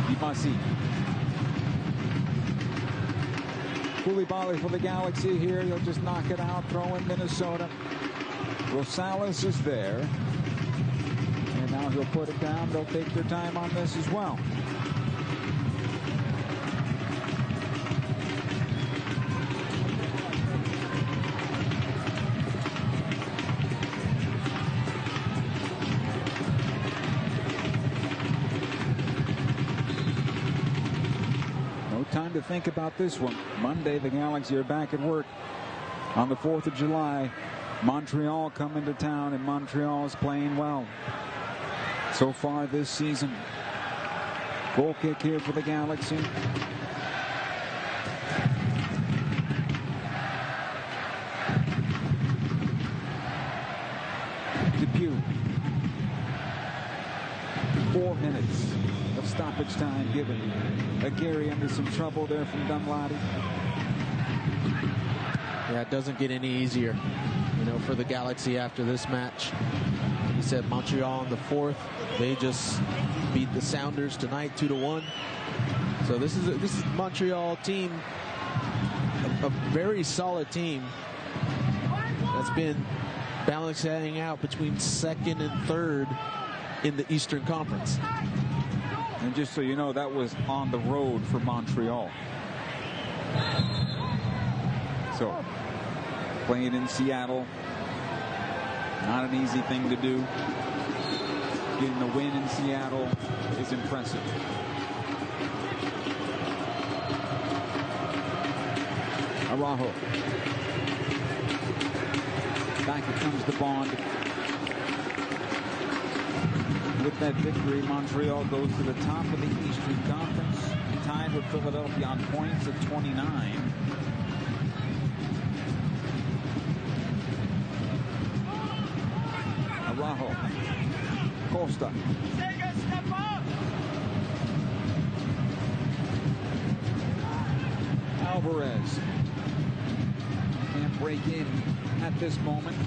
Dibasi. Koulibaly for the Galaxy here. He'll just knock it out, throw in Minnesota. Rosales is there. And now he'll put it down. They'll take their time on this as well. Time to think about this one. Monday, the Galaxy are back at work on the 4th of July. Montreal come into town, and Montreal is playing well so far this season. Goal kick here for the Galaxy. Depew. 4 minutes of stoppage time given. Gary under some trouble there from Dunlady. Yeah, it doesn't get any easier, for the Galaxy after this match. He said Montreal on the 4th. They just beat the Sounders tonight 2-1. So this is Montreal team, a very solid team that's been balancing out between 2nd and 3rd in the Eastern Conference. And just so you know, that was on the road for Montreal. So, playing in Seattle, not an easy thing to do. Getting the win in Seattle is impressive. Araujo. Back it comes the Bond. With that victory, Montreal goes to the top of the Eastern Conference, tied with Philadelphia on points at 29. Araujo. Costa. Alvarez. Can't break in at this moment.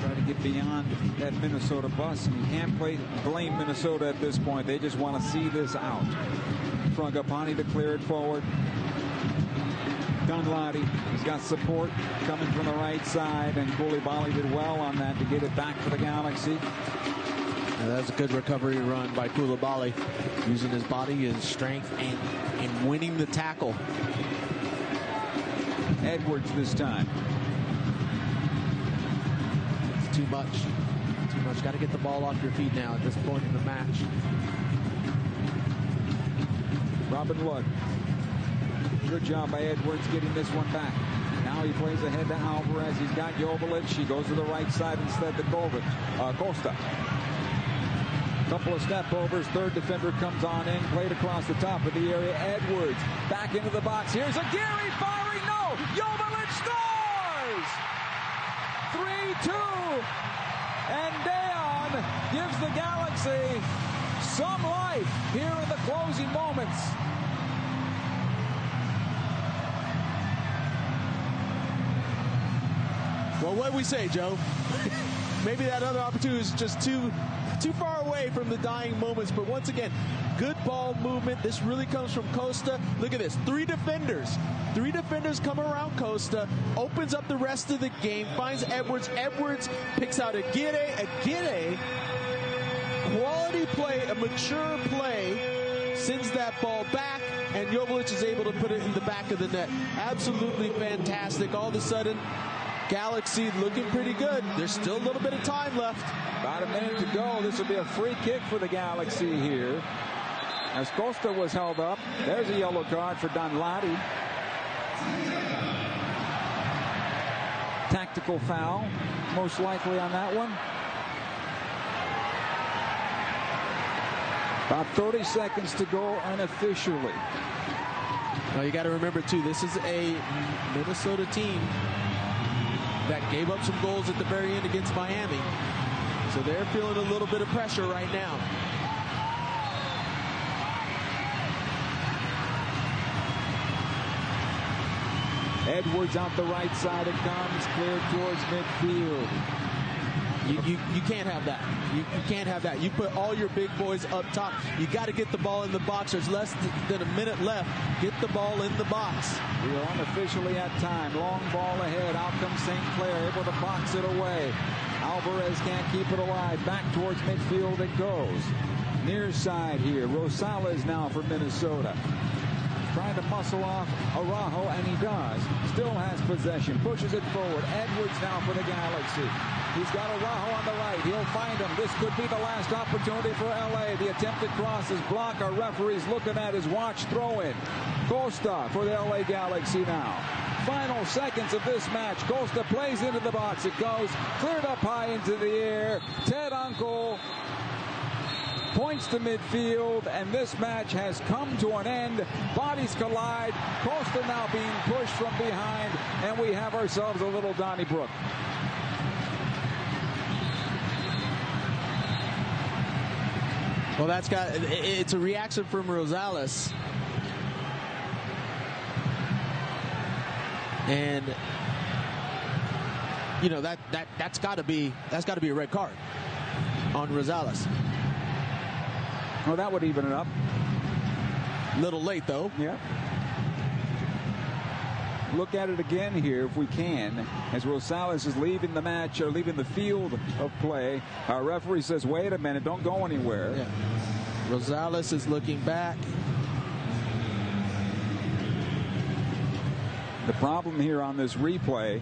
Try to get beyond that Minnesota bus, and you can't blame Minnesota at this point. They just want to see this out. Fragapani to clear it forward. Dunlady has got support coming from the right side, and Koulibaly did well on that to get it back for the Galaxy. And that's a good recovery run by Koulibaly, using his body, his strength, and winning the tackle. Edwards this time. Too much. Got to get the ball off your feet now at this point in the match. Robin Wood. Good job by Edwards getting this one back. Now he plays ahead to Alvarez. He's got Joveljic. He goes to the right side instead to Costa. Couple of step overs. Third defender comes on in. Played across the top of the area. Edwards back into the box. Here's a Gary firing. No! Joveljic scores! 3-2. And Dejan gives the Galaxy some life here in the closing moments. Well, what do we say, Joe? Maybe that other opportunity is just too too far away from the dying moments. But once again, good ball movement. This really comes from Costa. Look at this. Three defenders come around Costa, opens up the rest of the game, finds Edwards. Edwards picks out Aguirre. Quality play, a mature play, sends that ball back, and Joveljic is able to put it in the back of the net. Absolutely fantastic. All of a sudden, Galaxy looking pretty good. There's still a little bit of time left. About a minute to go. This will be a free kick for the Galaxy here. As Costa was held up. There's a yellow card for Danladi. Tactical foul, most likely on that one. About 30 seconds to go unofficially. Well, you got to remember, too, this is a Minnesota team that gave up some goals at the very end against Miami. So they're feeling a little bit of pressure right now. Edwards out the right side. It comes clear towards midfield. You can't have that. You can't have that. You put all your big boys up top. You got to get the ball in the box. There's less than a minute left. Get the ball in the box. We are unofficially at time. Long ball ahead. Out comes St. Clair, able to box it away. Alvarez can't keep it alive. Back towards midfield it goes. Near side here. Rosales now for Minnesota. Trying to muscle off Araujo, and he does. Still has possession. Pushes it forward. Edwards now for the Galaxy. He's got Araujo on the right. He'll find him. This could be the last opportunity for LA. The attempted cross is blocked. Our referee's looking at his watch. Throw in. Costa for the LA Galaxy now. Final seconds of this match. Costa plays into the box. It goes cleared up high into the air. Ted Uncle points to midfield, and this match has come to an end. Bodies collide. Costa now being pushed from behind, and we have ourselves a little Donnybrook. Well, it's a reaction from Rosales. And you know that's got to be a red card on Rosales. Well, that would even it up. Little late, though. Yeah. Look at it again here, if we can, as Rosales is leaving the match, or leaving the field of play. Our referee says, wait a minute, don't go anywhere. Yeah. Rosales is looking back. The problem here on this replay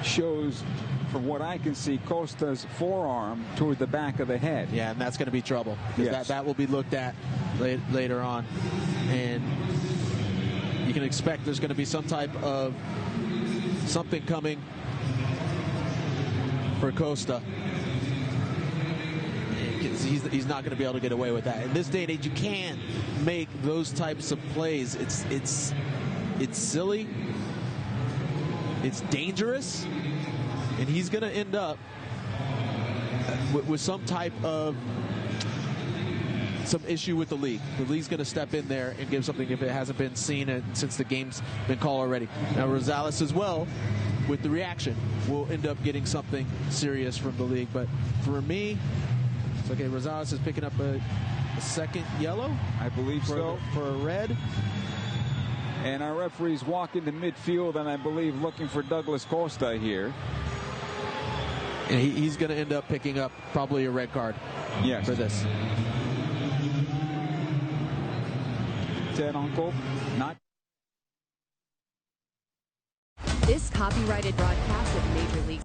shows, from what I can see, Costa's forearm toward the back of the head. Yeah, and that's going to be trouble. Yes. That will be looked at later on. And you can expect there's going to be some type of something coming for Costa. He's not going to be able to get away with that. In this day and age, you can't make those types of plays. It's silly. It's dangerous. And he's going to end up with some type of some issue with the league. The league's going to step in there and give something if it hasn't been seen since the game's been called already. Now Rosales as well, with the reaction, will end up getting something serious from the league. But for me, it's okay. Rosales is picking up a second yellow, I believe so, for a red. And our referees walk into midfield, and I believe looking for Douglas Costa here. And he's going to end up picking up probably a red card. Yes. For this. Ted Uncle, not. This copyrighted broadcast of Major League